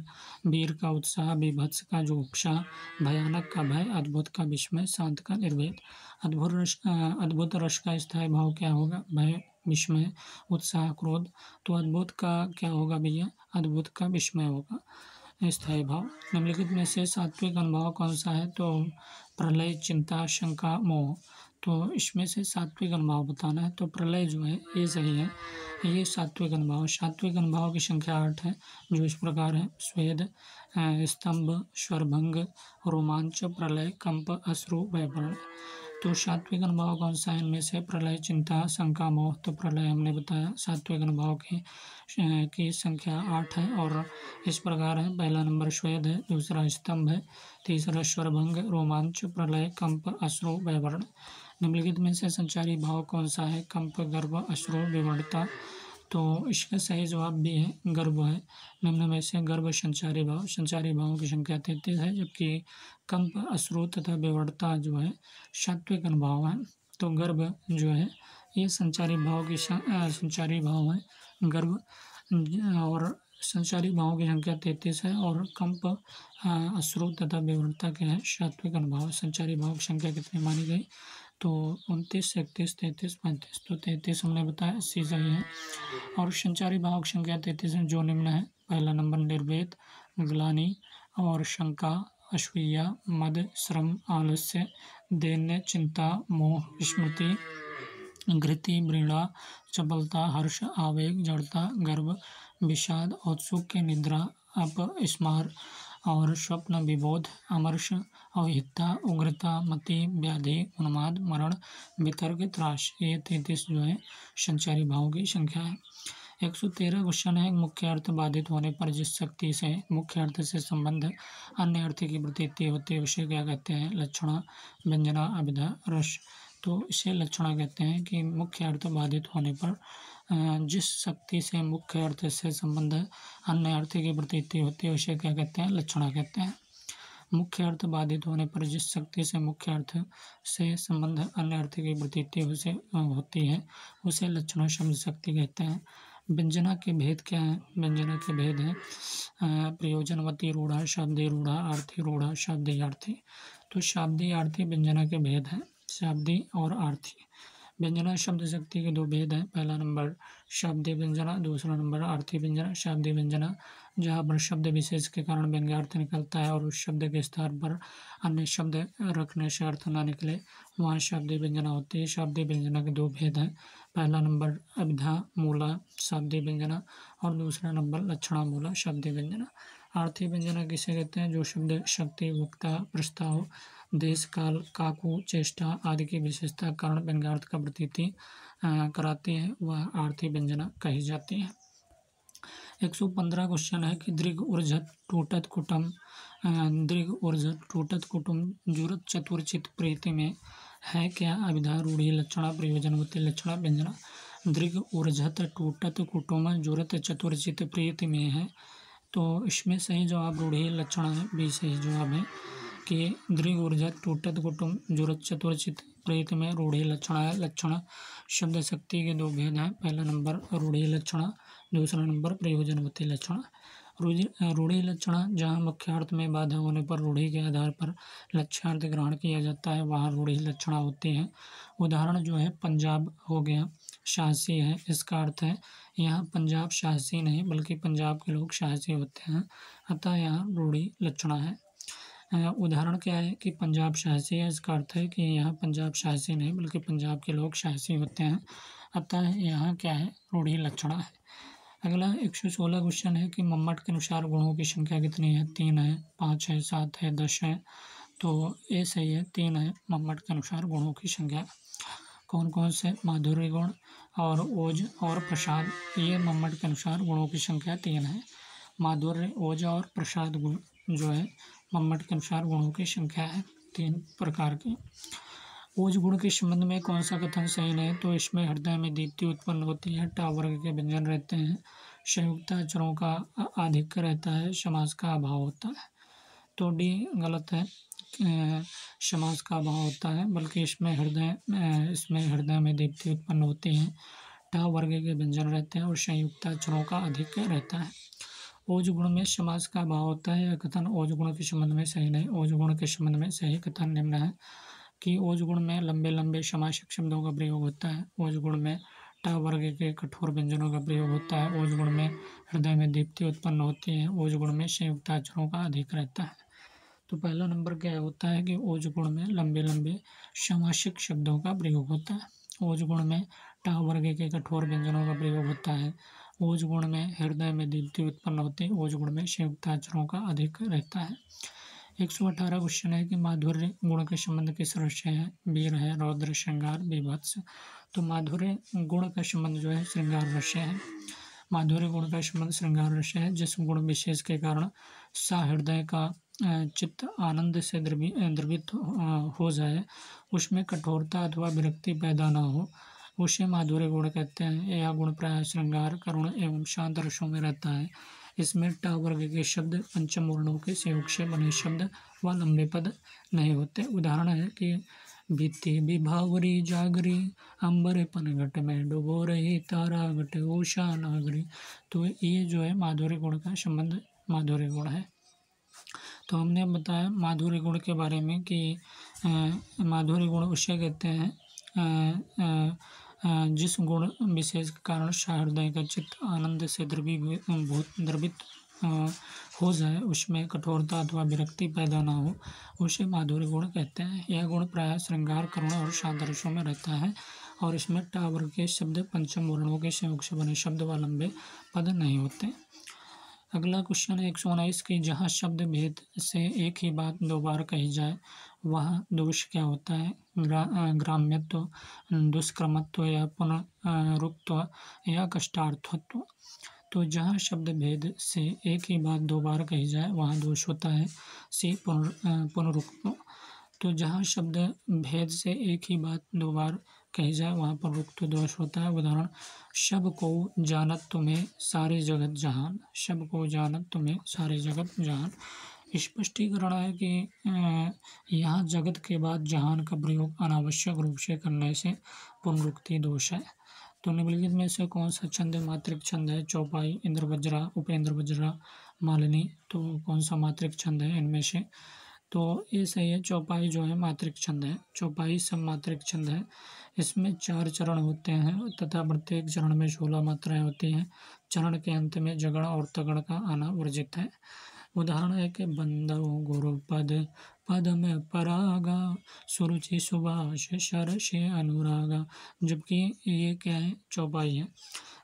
वीर का उत्साह, बीभत्स का जुगुप्सा, भयानक का भय, अद्भुत का विस्मय, शांत का निर्वेद। अद्भुत रस का स्थायी भाव क्या होगा, भय, विस्मय, उत्साह, क्रोध। तो अद्भुत का क्या होगा भैया, अद्भुत का विस्मय होगा स्थायी भाव। निम्नलिखित में से सात्विक अनुभाव कौन सा है, तो प्रलय, चिंता, शंका, मोह। तो इसमें से सात्विक अनुभाव बताना है, तो प्रलय जो है ये सही है, ये सात्विक अनुभाव। सात्विक अनुभाव की संख्या 8 है, जो इस प्रकार है, स्वेद, स्तंभ, स्वरभंग, रोमांच, प्रलय, कंप, अश्रु, वैभरण। तो सात्विक अनुभाव कौन सा है इनमें से, प्रलय, चिंता, शंका, मोह। तो प्रलय हमने बताया, सात्विक अनुभाव की संख्या 8 है और इस प्रकार है, पहला नंबर स्वेद है, दूसरा स्तंभ है, तीसरा स्वरभंग, रोमांच, प्रलय, कंप, अश्रु, वैभरण। निम्नलिखित में से संचारी भाव कौन सा है, कंप, गर्भ, अश्रु, विवर्णता। तो इसका सही जवाब भी है, गर्भ है। निम्न में से गर्भ संचारी भावों की संख्या 33 है, जबकि कंप, अश्रु तथा विवर्णता जो है सात्विक अनुभाव है। तो गर्भ जो है ये संचारी भाव है, गर्भ। और संचारी भावों की संख्या 33 है और कंप, अश्रु तथा विवर्णता क्या है, सात्विक अनुभाव। संचारी भाव की संख्या कितनी मानी गई, तो 29, 31, 33, 35। तो 33 हमने बताया, सी सही है। और संचारी भाव की संख्या 33 है, जो निम्न है, पहला नंबर निर्वेद, ग्लानि और शंका, असूया, मद, श्रम, आलस्य, दैन्य, चिंता, मोह, स्मृति, घृति, मृणा, चपलता, हर्ष, आवेग, जड़ता, गर्व, विषाद, औत्सुक्य, निद्रा, अपस्मार और स्वप्न, विबोध, अमर्ष, अवहिता, उग्रता, मति, व्याधि, उन्माद, मरण, वितर्क, त्रास। ये 33 जो है संचारी भावों की संख्या है। 113 क्वेश्चन है, मुख्य अर्थ बाधित होने पर जिस शक्ति से मुख्य अर्थ से संबंध अन्य अर्थ की प्रतीति होती है उसे क्या कहते हैं, लक्षणा, व्यंजना, अभिधा, रस। तो इसे लक्षणा कहते हैं कि मुख्य अर्थ बाधित होने पर जिस शक्ति से मुख्य अर्थ से संबंध अन्य अर्थ की प्रतीति होती है उसे क्या कहते हैं, लक्षणा कहते हैं। मुख्य अर्थ बाधित होने पर जिस शक्ति से मुख्य अर्थ से संबंध अन्य अर्थ की प्रतीति उसे होती है उसे लक्षणा शब्द शक्ति कहते हैं। व्यंजना के भेद क्या है, व्यंजना के भेद है प्रयोजनवती रूढ़ा, शाब्दी रूढ़ा, आर्थी रूढ़ा, शाब्दी आर्थी। तो शाब्दी आर्थी व्यंजना के भेद है, शाब्दी और आर्थी। व्यंजना शब्द शक्ति के दो भेद हैं, पहला नंबर शाब्दी व्यंजना, दूसरा नंबर आर्थी व्यंजना। शाब्दी व्यंजना जहाँ पर शब्द विशेष के कारण व्यंग्यार्थ निकलता है और उस शब्द के स्थान पर अन्य शब्द रखने से अर्थ ना निकले, वहाँ शाब्दी व्यंजना होती है। शाब्दी व्यंजना के दो भेद हैं, पहला नंबर अभिधा मूला शाब्दी व्यंजना और दूसरा नंबर लक्षणा मूला शाब्दी व्यंजना। आर्थी व्यंजना किसे कहते हैं? जो शब्द शक्ति, वक्ता, प्रस्ताव, देश, काल, काकू, चेष्टा आदि की विशेषता कारण व्यंग्यार्थ का प्रतीति कराती है, वह आर्थी व्यंजना कही जाती है। 115 क्वेश्चन है कि दृघ ऊर्झत टूटत कुटुम, दृघ ऊर्झत टूटत कुटुम जुरत चतुर्चित प्रीति में है क्या? अभिधा, रूढ़ि, लक्षणा, प्रयोजनवती लक्षणा, व्यंजना। दृघ ऊर्झत टूटत कुटुम जुरत चतुर्चित प्रीति में है, तो इसमें सही जवाब रूढ़ि लक्षणा है, बी सही जवाब है कि दृघ ऊर्झत टूटत कुटुम जुरत चतुर्चित प्रीति में रूढ़ि लक्षणा है। लक्षण शब्द शक्ति के दो भेद हैं, पहला नंबर रूढ़ि लक्षणा, दूसरा नंबर प्रयोजनवती लक्षणा। रूढ़ि लक्षणा जहाँ मुख्यार्थ में बाधा होने पर रूढ़ि के आधार पर लक्ष्यार्थ ग्रहण किया जाता है, वहाँ रूढ़ि लक्षणा होती है। उदाहरण जो है पंजाब हो गया, साहसी है, इसका अर्थ है यहाँ पंजाब साहसी नहीं बल्कि पंजाब के लोग साहसी होते हैं, अतः यहाँ रूढ़ि लक्षणा है। उदाहरण क्या है कि पंजाब साहसी है, इसका अर्थ है कि यहाँ पंजाब साहसी नहीं बल्कि पंजाब के लोग साहसी होते हैं, अतः यहाँ क्या है? रूढ़ि लक्षणा है। अगला 116 क्वेश्चन है कि मम्मट के अनुसार गुणों की संख्या कितनी है? 3 है, 5 है, 7 है, 10 है, तो ये सही है, 3 है मम्मट के अनुसार गुणों की संख्या। कौन कौन से? माधुर्य गुण और ओज और प्रसाद, ये मम्मट के अनुसार गुणों की संख्या 3 है। माधुर्य, ओज और प्रसाद गुण जो है मम्मट के अनुसार गुणों की संख्या है 3 प्रकार की। ओज गुण के संबंध में कौन सा कथन सही नहीं? तो इसमें हृदय में दीप्ति उत्पन्न होती है, टा वर्ग के व्यंजन रहते हैं, संयुक्त अक्षरों का आधिक्य रहता है, समास का अभाव होता है, तो डी गलत है। समास का अभाव होता है, बल्कि इसमें हृदय में दीप्ति उत्पन्न होती है, टा वर्ग के व्यंजन रहते हैं और संयुक्त अक्षरों का आधिक्य रहता है। ओज गुण में समास का अभाव होता है, यह कथन ओज गुण के संबंध में सही नहीं। ओज गुण के संबंध में सही कथन निम्न है कि ओज गुण में लंबे लंबे समासक शब्दों का प्रयोग होता है, ओज गुण में टा वर्ग के कठोर व्यंजनों का प्रयोग होता है, ओज गुण में हृदय में दीप्ति उत्पन्न होती है, ओज गुण में संयुक्त अक्षरों का अधिक रहता है। तो पहला नंबर क्या होता है कि ओज गुण में लंबे लंबे समासक शब्दों का प्रयोग होता है, ओज गुण में टा वर्ग के कठोर व्यंजनों का प्रयोग होता है, ओज गुण में हृदय में दीप्ति उत्पन्न होती है, ओज गुण में संयुक्त अक्षरों का अधिक रहता है। 118 क्वेश्चन है कि माधुर्य गुण के संबंध किस रस है? वीर है, रौद्र, श्रृंगार, बीभत्स। तो माधुर्य गुण का संबंध जो है श्रृंगार रस है। माधुर्य गुण का संबंध श्रृंगार रस है, जिस गुण विशेष के कारण सहृदय का चित्त आनंद से द्रवित हो जाए, उसमें कठोरता अथवा विरक्ति पैदा न हो, उसे माधुर्य गुण कहते हैं। यह गुण प्रायः श्रृंगार, करुण एवं शांत रसों में रहता है। इसमें टा वर्ग के शब्द पंचम वर्णों के संयोग से बने शब्द व लंबे पद नहीं होते। उदाहरण है कि बीती विभावरी जागरी, अंबर पनघट में डुबो रही तारा घट उषा नागरी। तो ये जो है माधुर्य गुण का संबंध माधुर्य गुण है। तो हमने बताया माधुर्य गुण के बारे में कि माधुर्य गुण उसे कहते हैं जिस गुण विशेष के कारण सहृदय का चित्त आनंद से द्रवित हो जाए, उसमें कठोरता अथवा विरक्ति पैदा ना हो, उसे माधुर्य गुण कहते हैं। यह गुण प्रायः श्रृंगार, करुण और शांत रसों में रहता है और इसमें टा वर्ग के शब्द पंचम वर्णों के संयोग से बने शब्द व लंबे पद नहीं होते। अगला क्वेश्चन है 119 की जहाँ शब्द भेद से एक ही बात दो बार कही जाए वह दोष क्या होता है? ग्राम्यत्व, दुष्क्रमत्व या पुनरुक्त्व या कष्टार्थत्व। तो जहाँ शब्द भेद से एक ही बात दो बार कही जाए वहाँ दोष होता है, सी पुनरुक्त्व। तो जहाँ शब्द भेद से एक ही बात दो बार कही जाए वहाँ पर रुक्त दोष होता है। उदाहरण शब को जानत तुम्हें सारे जगत जहान, शब को जानत तुम्हें सारे जगत जहान। स्पष्टीकरण है कि यहाँ जगत के बाद जहान का प्रयोग अनावश्यक रूप से करने से पुनरुक्ति दोष है। तो निम्नलिखित में से कौन सा छंद मात्रिक छंद है? चौपाई, इंद्रवज्रा, उपेंद्र वज्रा, मालिनी। तो कौन सा मात्रिक छंद है इनमें से? तो ये सही है, चौपाई जो है मात्रिक छंद है, चौपाई सब मात्रिक छंद है। इसमें 4 चरण होते हैं तथा प्रत्येक चरण में 16 मात्राएं होती हैं। चरण के अंत में जगड़ और तगड़ का आना वर्जित है। उदाहरण है कि बंदव गुरुपद पद में परागा, सुरुचि सुभाष सरसे अनुरागा। जबकि ये क्या है? चौपाई है।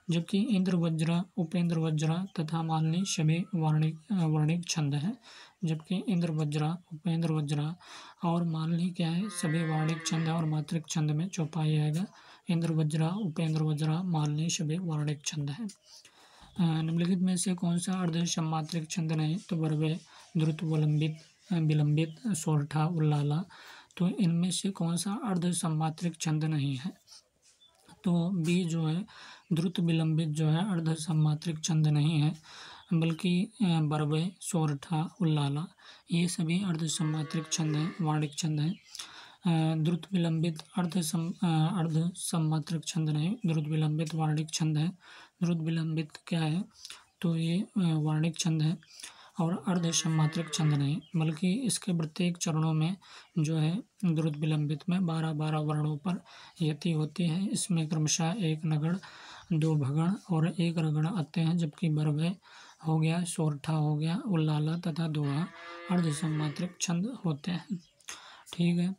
जबकि इंद्र वज्र, उपेंद्र वज्र तथा मालिनी सभी वर्णिक छंद हैं। जबकि इंद्र वज्र, उपेंद्र वज्र और मालिनी क्या है, सभी वर्णिक छंद है और मात्रिक छंद में चौपाई आएगा। इंद्र वज्र, उपेंद्र वज्र, मालिनी सभी वर्णिक छंद है। निम्नलिखित में से कौन सा अर्ध सम्मात्रिक छंद नहीं, तो बरबे, द्रुत, विलंबित, सोरठा, उल्लाला। तो इनमें से कौन सा अर्ध सम्मात्रिक छंद नहीं है, तो बी जो है द्रुत विलंबित जो है अर्ध सम्मात्रिक छंद नहीं है, बल्कि बरबे, सोरठा, उल्लाला ये सभी अर्ध सम्मात्रिक छंद हैं, वर्णिक छंद हैं। द्रुत विलंबित अर्ध सम्मात्रिक छंद नहीं, द्रुत विलंबित वर्णिक छंद है। द्रुत विलंबित क्या है, तो ये वर्णिक छंद है और अर्ध सम्मात्रिक छंद नहीं, बल्कि इसके प्रत्येक चरणों में जो है द्रुत विलंबित में 12-12 वर्णों पर यति होती है। इसमें क्रमशः एक नगण, 2 भगण और 1 रगण आते हैं, जबकि बरबे हो गया, सोरठा हो गया, उल्लाला तथा दोहा अर्ध सम्मात्रिक छंद होते हैं। ठीक है।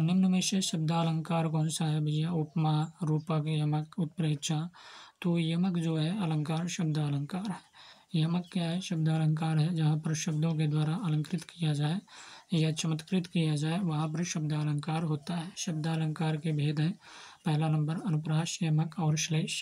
निम्न में से शब्दालंकार कौन सा है भैया, उपमा, रूपक, यमक, उत्प्रेक्षा। तो यमक जो है अलंकार शब्दालंकार है। यमक क्या है, शब्दालंकार है, जहाँ पर शब्दों के द्वारा अलंकृत किया जाए या चमत्कृत किया जाए वहाँ पर शब्दालंकार होता है। शब्दालंकार के भेद हैं, पहला नंबर अनुप्रास, यमक और श्लेष।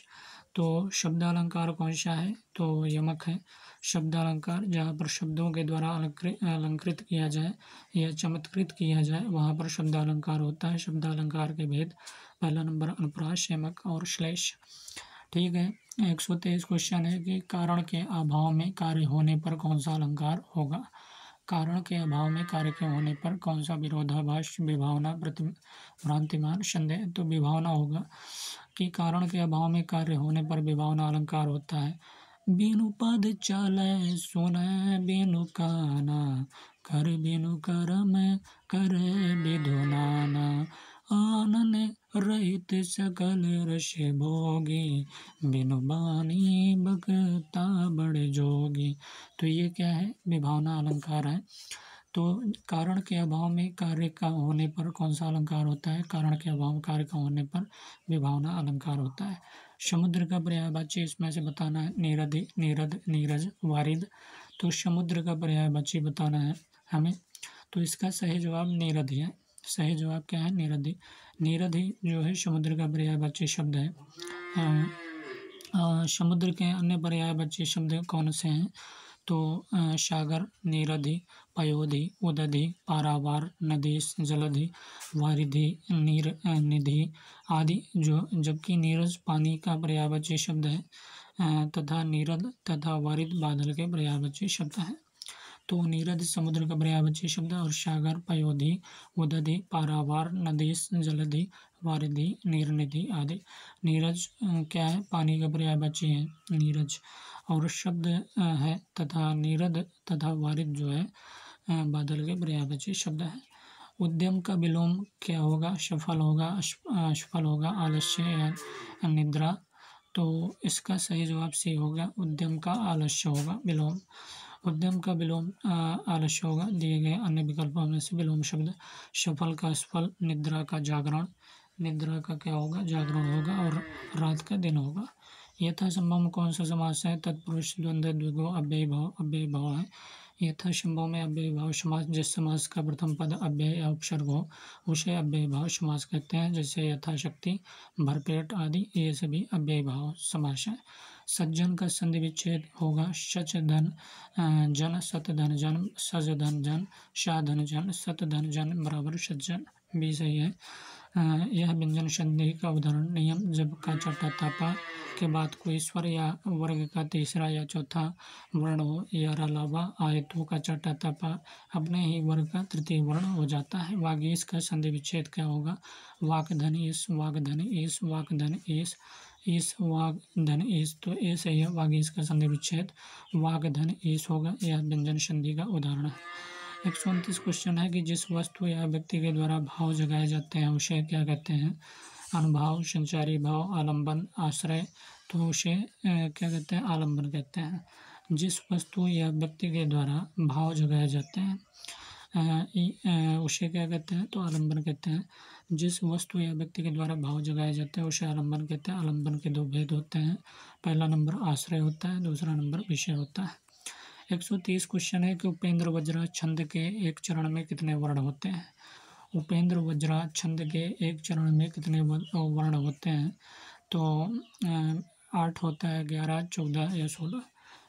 तो शब्दालंकार कौन सा है, तो यमक है। शब्दालंकार जहाँ पर शब्दों के द्वारा अलंकृत किया जाए या चमत्कृत किया जाए वहाँ पर शब्दालंकार होता है। शब्दालंकार के भेद, पहला नंबर अनुप्रास, यमक और श्लेष। ठीक है। 123 क्वेश्चन है कि कारण के अभाव में कार्य होने पर कौन सा अलंकार होगा। कारण के अभाव में कार्य के होने पर कौन सा विरोधाभास, विभावना, भ्रांतिमान, संदेह। तो विभावना होगा कि कारण के अभाव में कार्य होने पर विभावना अलंकार होता है। बिनु पद चले सुने बिनु काना, कर बिनु करम करे विधुनाना, आनन रहित सकल रस भोगी, बिनु बानी बकता बड़ जोगी। तो ये क्या है, विभावना अलंकार है। तो कारण के अभाव में कार्य का होने पर कौन सा अलंकार होता है, कारण के अभाव में कार्य का होने पर विभावना अलंकार होता है। समुद्र का पर्यायवाची इसमें से बताना है, नीरद, नीरद, नीरज, वारिद। तो समुद्र का पर्यायवाची बताना है हमें, तो इसका सही जवाब नीरद है। सही जवाब क्या है, नीरद। नीरद ही जो है समुद्र का पर्यायवाची शब्द है। समुद्र के अन्य पर्यायवाची शब्द कौन से हैं, तो सागर, नीरधि, पयोधि, उदधि, पारावार, नदीश, जलधि, वारिधि, निधि आदि। जो जबकि नीरज पानी का पर्यायवाची शब्द है तथा नीरद तथा वारिद बादल के पर्यायवाची शब्द हैं। तो नीरद समुद्र का पर्यायवाची शब्द और सागर, पयोधि, उदधि, पारावार, नदीश, जलधि, वारिधि, नीरनिधि आदि। नीरज क्या है, पानी का पर्यायवाची है नीरज और शब्द है, तथा नीरद तथा वारिद जो है बादल के पर्यायवाची शब्द है। उद्यम का विलोम क्या होगा, सफल होगा, असफल होगा, आलस्य या निद्रा। तो इसका सही जवाब सी होगा, उद्यम का आलस्य होगा विलोम। उद्यम का विलोम आलस्य होगा। दिए गए अन्य विकल्पों में से विलोम शब्द, सफल का असफल, निद्रा का जागरण। निद्रा का क्या होगा, जागरण होगा और रात का दिन होगा। यथासंभव में कौन सा समास है, तत्पुरुष, द्वंद्व, द्विगु, अव्ययी भाव। अव्ययी भाव है। यथासंभव में अव्ययी भाव समास, जिस समास का प्रथम पद अव्यय या उपसर्ग हो उसे अव्ययी भाव समास कहते हैं, जैसे यथाशक्ति, भरपेट आदि, ये सभी अव्ययी भाव समास है। सज्जन का संधि विच्छेद होगा, सच धन जन, सत धन जन, सज धन जन, साधन जन, सत धन जन बराबर सज्जन, भी सही है। यह व्यंजन संधि का उदाहरण, नियम, जब का चौथा तपा के बाद कोई स्वर या वर्ग का तीसरा या चौथा वर्ण हो, या अलावा आयतों का चौथा तपा अपने ही वर्ग का तृतीय वर्ण हो जाता है। वागीश का संधि विच्छेद क्या होगा, वाक धन ईस, वाक धन ईस, वाक धन ईस, ईस वाक धन ईस। तो ये सही है, वागीश का संधि विच्छेद वाक धन ईस होगा। यह व्यंजन संधि का उदाहरण है। 129 क्वेश्चन है कि जिस वस्तु या व्यक्ति के द्वारा भाव जगाए जाते हैं उसे क्या कहते हैं, अनुभाव, संचारी भाव, आलंबन, आश्रय। तो उसे क्या कहते हैं, आलंबन कहते हैं। जिस वस्तु या व्यक्ति के द्वारा भाव जगाए जाते हैं उसे क्या कहते हैं, तो आलम्बन कहते हैं। जिस वस्तु या व्यक्ति के द्वारा भाव जगाया जाता है उसे आलम्बन कहते हैं। आलम्बन के दो भेद होते हैं, पहला नंबर आश्रय होता है, दूसरा नंबर विषय होता है। 130 क्वेश्चन है कि उपेंद्र वज्रा छंद के एक चरण में कितने वर्ण होते हैं। उपेंद्र वज्रा छंद के एक चरण में कितने वर्ण होते हैं, तो 8 होता है, 11, 14 या 16।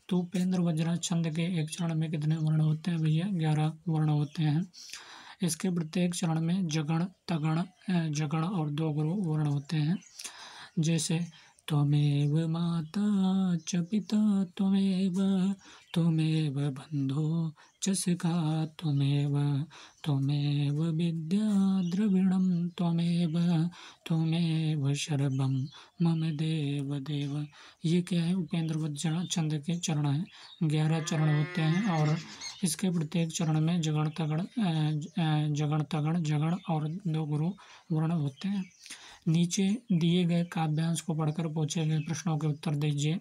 तो उपेंद्र वज्रा छंद के एक चरण में कितने वर्ण होते हैं भैया, 11 वर्ण होते हैं। इसके प्रत्येक चरण में जगण, तगण, जगण और दो गुरु वर्ण होते हैं। जैसे त्वमेव माता च पिता त्वमेव, त्वमेव बन्धो च सखा त्वमेव, त्वमेव विद्या द्रविणं त्वमेव, त्वमेव सर्वं मम देव देव। ये क्या है, उपेंद्र वज्रा छंद के चरण हैं। 11 चरण होते हैं और इसके प्रत्येक चरण में जगण तगण, जगण तगण, जगण और दो गुरु वर्ण होते हैं। नीचे दिए गए काव्यांश को पढ़कर पूछे गए प्रश्नों के उत्तर दीजिए।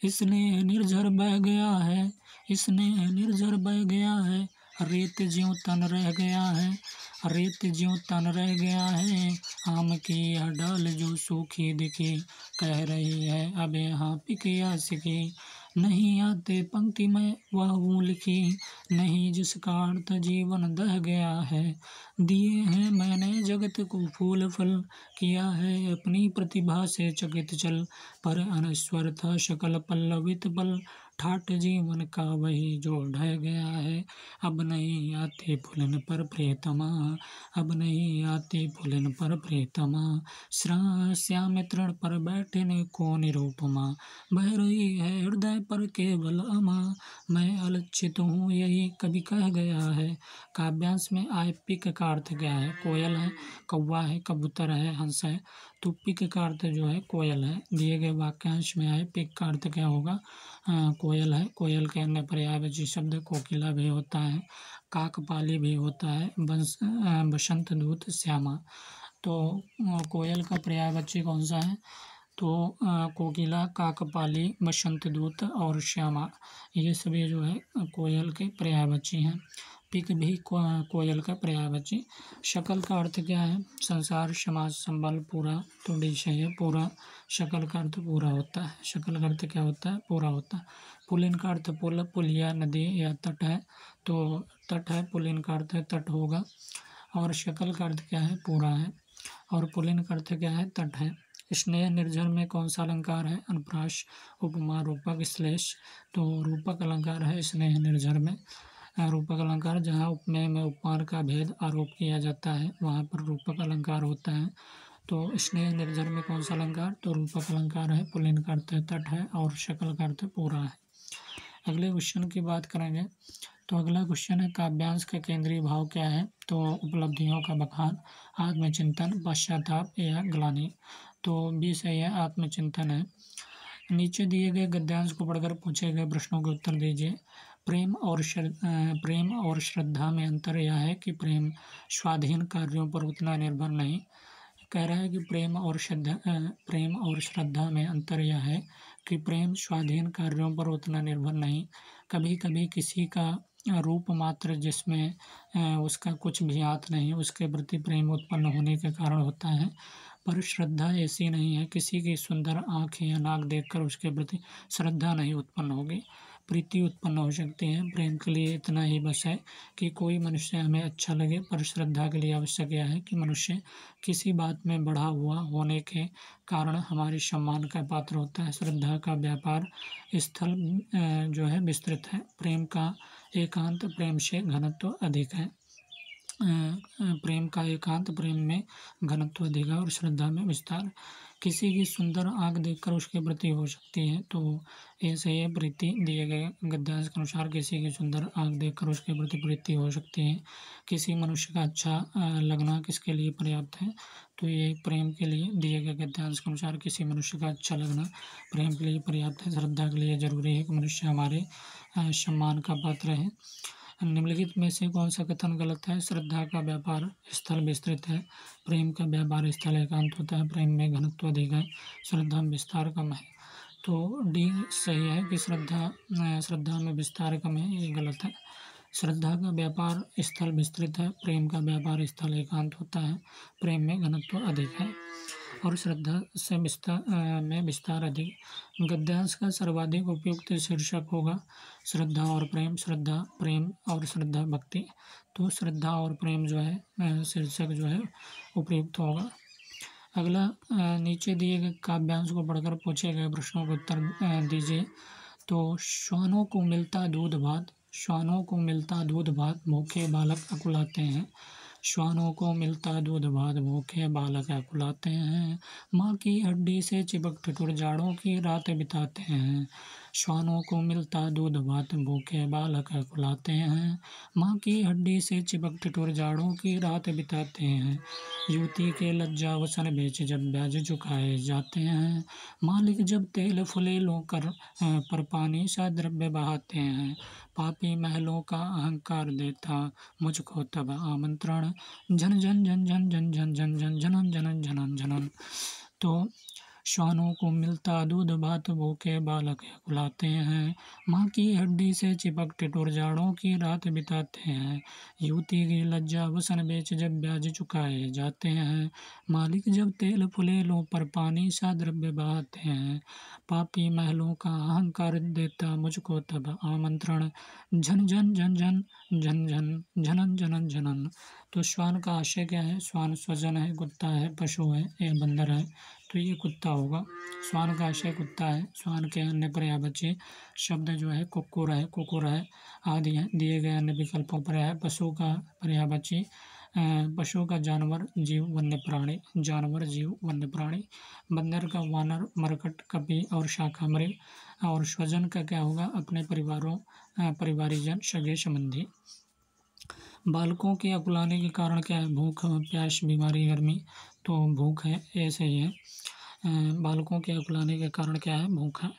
इसने निर्झर बह गया है, इसने निर्झर बह गया है, रेत ज्यों तन रह गया है, रेत ज्यों तन रह गया है, आम की यह डाल जो सूखी दिखी, कह रही है अब यहाँ पिकिया सिकी, नहीं आते पंक्ति में वह वो लिखी, नहीं जिसका अर्थ जीवन दह गया है, दिए हैं मैंने जगत को फूल फल, किया है अपनी प्रतिभा से चकित चल, पर अनश्वर था शकल पल्लवित बल, ठाट जीवन का वही जो ढह गया है, अब नहीं आते फुलन पर प्रियतमा, अब नहीं आते फुलन पर प्रियतमा, श्याम तृण पर बैठने को निरूपमा, बह रही है हृदय पर केवल अमा, मैं अलक्षित हूँ यही कभी कह गया है। काव्यांश में आए पिक का अर्थ क्या है, कोयल है, कौवा है, कबूतर है, हंस है। तो पिक का अर्थ जो है कोयल है। दिए गए वाक्यांश में आए पिक का अर्थ क्या होगा, कोयल है। कोयल के अन्य पर्यायवाची शब्द कोकिला भी होता है, काकपाली भी होता है, बसंत दूत, श्यामा। तो कोयल का पर्यायवाची कौन सा है, तो कोकिला, काकपाली, बसंत दूत और श्यामा, ये सभी जो है कोयल के पर्यायवाची हैं। पिक भी कोयल का पर्यायवाची। शकल का अर्थ क्या है, संसार, समाज, संबल, पूरा। तो डिशय है पूरा। शकल का अर्थ पूरा होता है। शकल का अर्थ क्या होता है, पूरा होता है। पुलिन का अर्थ पुल, पुलिया, नदी या तट है। तो तट है, पुलिन का अर्थ है तट होगा। और शकल का अर्थ क्या है, पूरा है। और पुलिन का अर्थ क्या है, तट है। स्नेह निर्झर में कौन सा अलंकार है, अनुप्रास, उपमा, रूपक, श्लेष। तो रूपक अलंकार है स्नेह निर्झर में। रूपक अलंकार जहाँ उपमेय में उपमान का भेद आरोप किया जाता है वहाँ पर रूपक अलंकार होता है। तो स्नेह निर्झर में कौन सा अलंकार, तो रूपक अलंकार है। पुल्लिंग का अर्थ तट है और शकल का अर्थ पूरा है। अगले क्वेश्चन की बात करेंगे तो अगला क्वेश्चन है काव्यांश का केंद्रीय भाव क्या है, तो उपलब्धियों का बखान, आत्मचिंतन, पश्चाताप या ग्लानि। तो बी सही है, आत्मचिंतन है। नीचे दिए गए गद्यांश को पढ़कर पूछे गए प्रश्नों के उत्तर दीजिए। प्रेम और श्रद्धा में अंतर यह है कि प्रेम स्वाधीन कार्यों पर उतना निर्भर नहीं। कह रहा है कि प्रेम और श्रद्धा में अंतर यह है कि प्रेम स्वाधीन कार्यों पर उतना निर्भर नहीं। कभी कभी किसी का रूप मात्र जिसमें उसका कुछ भी हाथ नहीं उसके प्रति प्रेम उत्पन्न होने के कारण होता है, पर श्रद्धा ऐसी नहीं है। किसी की सुंदर आँख या नाक देखकर उसके प्रति श्रद्धा नहीं उत्पन्न होगी, प्रीति उत्पन्न हो सकती है। प्रेम के लिए इतना ही बस है कि कोई मनुष्य हमें अच्छा लगे, पर श्रद्धा के लिए आवश्यक यह है कि मनुष्य किसी बात में बढ़ा हुआ होने के कारण हमारे सम्मान का पात्र होता है। श्रद्धा का व्यापार स्थल जो है विस्तृत है। प्रेम का एकांत प्रेम से घनत्व अधिक है। प्रेम का एकांत प्रेम में घनत्व अधिक है और श्रद्धा में विस्तार। किसी की सुंदर आँख देखकर उसके प्रति हो सकती है, तो ऐसे ये प्रीति दिए गए गद्यांश के अनुसार किसी की सुंदर आँख देखकर उसके प्रति प्रीति हो सकती है। किसी मनुष्य का अच्छा लगना किसके लिए पर्याप्त है, तो ये प्रेम के लिए दिए गए गद्यांश के अनुसार किसी मनुष्य का अच्छा लगना प्रेम के लिए पर्याप्त है। श्रद्धा के लिए जरूरी है कि मनुष्य हमारे सम्मान का पात्र है। निम्नलिखित में से कौन सा कथन गलत है, श्रद्धा का व्यापार स्थल विस्तृत है, प्रेम का व्यापार स्थल एकांत होता है, प्रेम में घनत्व अधिक है, श्रद्धा में विस्तार कम है। तो डी सही है कि श्रद्धा में विस्तार कम है, ये गलत है। श्रद्धा का व्यापार स्थल विस्तृत है, प्रेम का व्यापार स्थल एकांत होता है। प्रेम में घनत्व अधिक है और श्रद्धा से विस्तार अधिक। गद्यांश का सर्वाधिक उपयुक्त शीर्षक होगा श्रद्धा और प्रेम, श्रद्धा प्रेम और श्रद्धा भक्ति। तो श्रद्धा और प्रेम जो है शीर्षक जो है उपयुक्त होगा। अगला नीचे दिए गए काव्यांश को पढ़कर पूछे गए प्रश्नों के उत्तर दीजिए। तो श्वानों को मिलता दूध भात, श्वानों को मिलता दूध भात, भूखे बालक अकुलाते हैं। श्वानों को मिलता दूध भात, भूखे बालक अकुलाते हैं। माँ की हड्डी से चिपक ठिठुर जाड़ों की रात बिताते हैं। श्वानों को मिलता दूध भात, भूखे बालक अकुलाते हैं। माँ की हड्डी से चिपक ठिठुर जाड़ों की रात बिताते हैं। युवती के लज्जा वसन बेच जब ब्याज चुकाए जाते हैं। मालिक जब तेल फुलेलों पर पानी सा द्रव्य बहाते हैं। पापी महलों का अहंकार देता मुझको तब आमंत्रण। झन झन झन झन झन झन झन झन झनन झनन झनन झनन। तो श्वानों को मिलता दूध भात, भूखे बालक अकुलाते हैं। माँ की हड्डी से चिपक ठिठुर जाड़ों की रात बिताते हैं। युवती की लज्जा वसन बेच जब ब्याज चुकाए जाते हैं। मालिक जब तेल फुलेलों पर पानी सा द्रव्य बहाते हैं। पापी महलों का अहंकार देता मुझको तब आमंत्रण। झन झन झन झन झन झन झनन झनन झनन। तो श्वान का आशय क्या है? श्वान स्वजन है, कुत्ता है, पशु है या बंदर है, तो ये कुत्ता होगा। श्वान का आशय कुत्ता है। श्वान के अन्य पर्यायवाची शब्द जो है कुकुर है आदि हैं। दिए गए अन्य विकल्पों पर है पशु का पर्यायवाची पशु का जानवर, जीव, वन्य प्राणी, जानवर, जीव, वन्य प्राणी। बंदर का वानर, मरकट, कपि और शाखामृग। और स्वजन का क्या होगा? अपने परिवारीजन, सगे संबंधी। बालकों के अकुलाने के कारण क्या है? भूख, प्यास, बीमारी, गर्मी। तो भूख है, ये सही है। बालकों के अकुलाने के कारण क्या है? भूख है।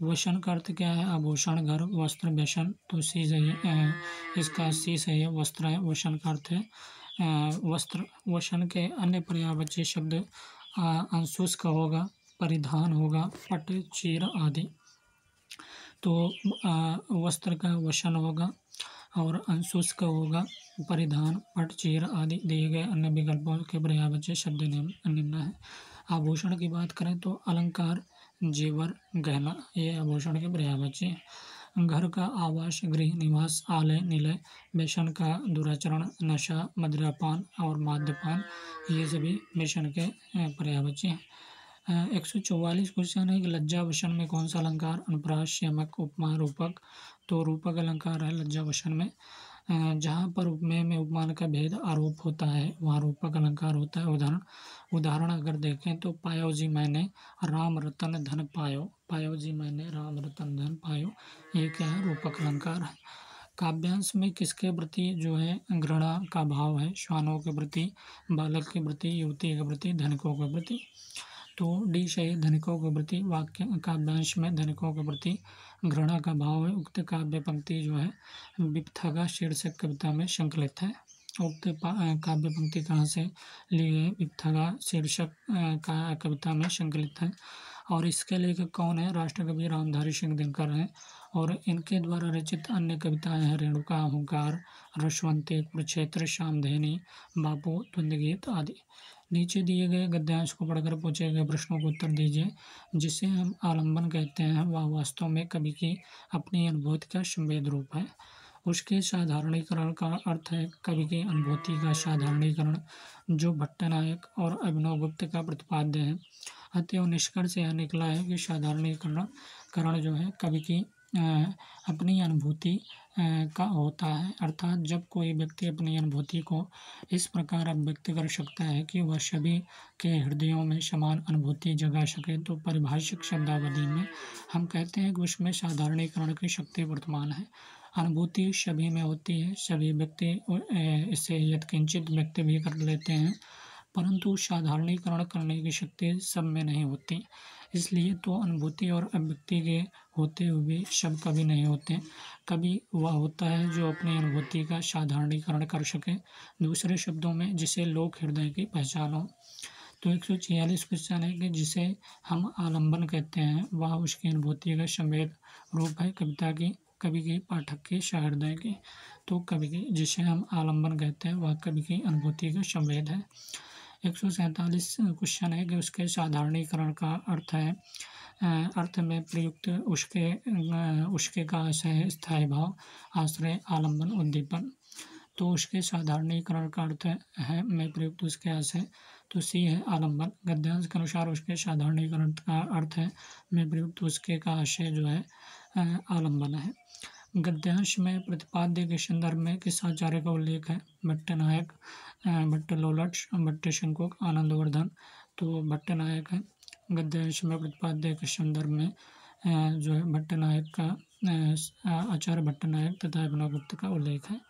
वसन का अर्थ क्या है? आभूषण, घर, वस्त्र, व्यसन। तो सी सही है, इसका सी सही है, वस्त्र है। वसन का अर्थ है वस्त्र। वसन के अन्य पर्यायवाची शब्द अंशुष्क होगा, परिधान होगा, पट, चीर आदि। तो वस्त्र का वसन होगा और अंशुष्क होगा, परिधान, पट, चीर आदि। दिए गए अन्य विकल्पों के पर्यायवाची शब्द निम्न है। आभूषण की बात करें तो अलंकार, जेवर, गहना, ये आभूषण के पर्यायवाची हैं। घर का आवास, गृह, निवास, आलय, निलय। व्यसन का दुराचरण, नशा, मदिरापान और मद्यपान, ये सभी व्यसन के पर्यायवाची हैं। 144 क्वेश्चन है कि लज्जा वसन में कौन सा अलंकार अनुप्रास, यमक, उपमा, रूपक। तो रूपक अलंकार है लज्जा वसन में। जहाँ पर उपमेय में उपमान का भेद आरोप होता है वहाँ रूपक अलंकार होता है। उदाहरण अगर देखें तो पायो जी मैंने राम रतन धन पायो। पायो जी मैंने राम रतन धन पायो, ये क्या है? रूपक अलंकार है। काव्यांश में किसके प्रति जो है घृणा का भाव है? श्वानों के प्रति, बालक के प्रति, युवती के प्रति, धनिकों के प्रति। तो डी सही, धनिकों के प्रति। वाक्य काव्यांश में धनिकों के प्रति घृणा का भाव है। उक्त काव्य पंक्ति जो है विपथगा शीर्षक कविता में संकलित है। उक्त काव्य पंक्ति कहाँ से ली गई? विपथगा शीर्षक का कविता में संकलित है। और इसके लेखक कौन है? राष्ट्रकवि रामधारी सिंह दिनकर हैं। और इनके द्वारा रचित अन्य कविताएं हैं रेणुका, अहंकार, रसवंती, कुरुक्षेत्र, श्यामधेनी, बापू, द्वंद्वगीत आदि। नीचे दिए गए गद्यांश को पढ़कर पूछे गए प्रश्नों को उत्तर दीजिए। जिसे हम आलंबन कहते हैं वह वास्तव में कवि की अपनी अनुभूति का संवेद रूप है। उसके साधारणीकरण का अर्थ है कवि की अनुभूति का साधारणीकरण, जो भट्टनायक और अभिनवगुप्त का प्रतिपाद्य है। अतएव निष्कर्ष यह निकला है कि साधारणीकरण जो है कवि की अपनी अनुभूति का होता है। अर्थात जब कोई व्यक्ति अपनी अनुभूति को इस प्रकार अभिव्यक्त कर सकता है कि वह सभी के हृदयों में समान अनुभूति जगा सके, तो पारिभाषिक शब्दावली में हम कहते हैं कि उसमें साधारणीकरण की शक्ति वर्तमान है। अनुभूति सभी में होती है, सभी व्यक्ति इसे यत्किंचित व्यक्त भी कर लेते हैं, परंतु साधारणीकरण करने की शक्ति सब में नहीं होती। इसलिए तो अनुभूति और अभिव्यक्ति के होते हुए सब कवि नहीं होते। कवि वह होता है जो अपनी अनुभूति का साधारणीकरण कर सके, दूसरे शब्दों में जिसे लोक हृदय की पहचान हो। तो 146 क्वेश्चन है कि जिसे हम आलंबन कहते हैं वह उसकी अनुभूति का संवेद रूप है, कविता की कवि की, पाठक की, सहृदय की। तो कवि की, जिसे हम आलम्बन कहते हैं, वह कवि की अनुभूति का संवेद है। 147 क्वेश्चन है कि उसके साधारणीकरण का अर्थ है अर्थ में प्रयुक्त उसके का आशय है स्थायी भाव, आश्रय, आलम्बन, उद्दीपन। तो उसके साधारणीकरण का अर्थ है में प्रयुक्त उसके आशय, तो सी है आलम्बन। गद्यांश के अनुसार उसके साधारणीकरण का अर्थ है में प्रयुक्त उसके का आशय जो है आलम्बन है। गद्यांश में प्रतिपाद्य के संदर्भ में किस आचार्य का उल्लेख है? भट्टनायक, भट्टलोलट, भट्टशंकुक, आनंदवर्धन। तो भट्टनायक है। गद्यांश में प्रतिपाद्य के संदर्भ में जो है भट्टनायक का आचार्य भट्टनायक तथा अभिनवगुप्त का उल्लेख है।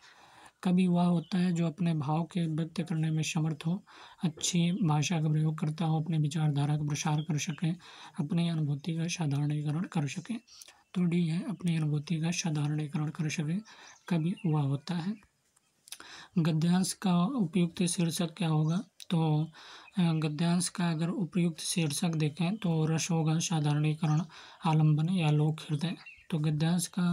कवि वह होता है जो अपने भाव के व्यक्त करने में समर्थ हो, अच्छी भाषा का प्रयोग करता हो, अपने विचारधारा का प्रसार कर सके, अपनी अनुभूति का साधारणीकरण कर सके। तो डी है, अपनी अनुभूति का साधारणीकरण कर सके, कवि वह होता है। गद्यांश का उपयुक्त शीर्षक क्या होगा? तो गद्यांश का अगर उपयुक्त शीर्षक देखें तो रस होगा, साधारणीकरण, आलम्बन या लोक हृदय। तो गद्यांश का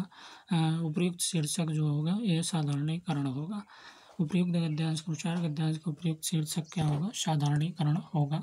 उपयुक्त शीर्षक जो होगा यह साधारणीकरण होगा। उपयुक्त गद्यांश के अनुसार गद्यांश का उपयुक्त शीर्षक क्या होगा? साधारणीकरण होगा।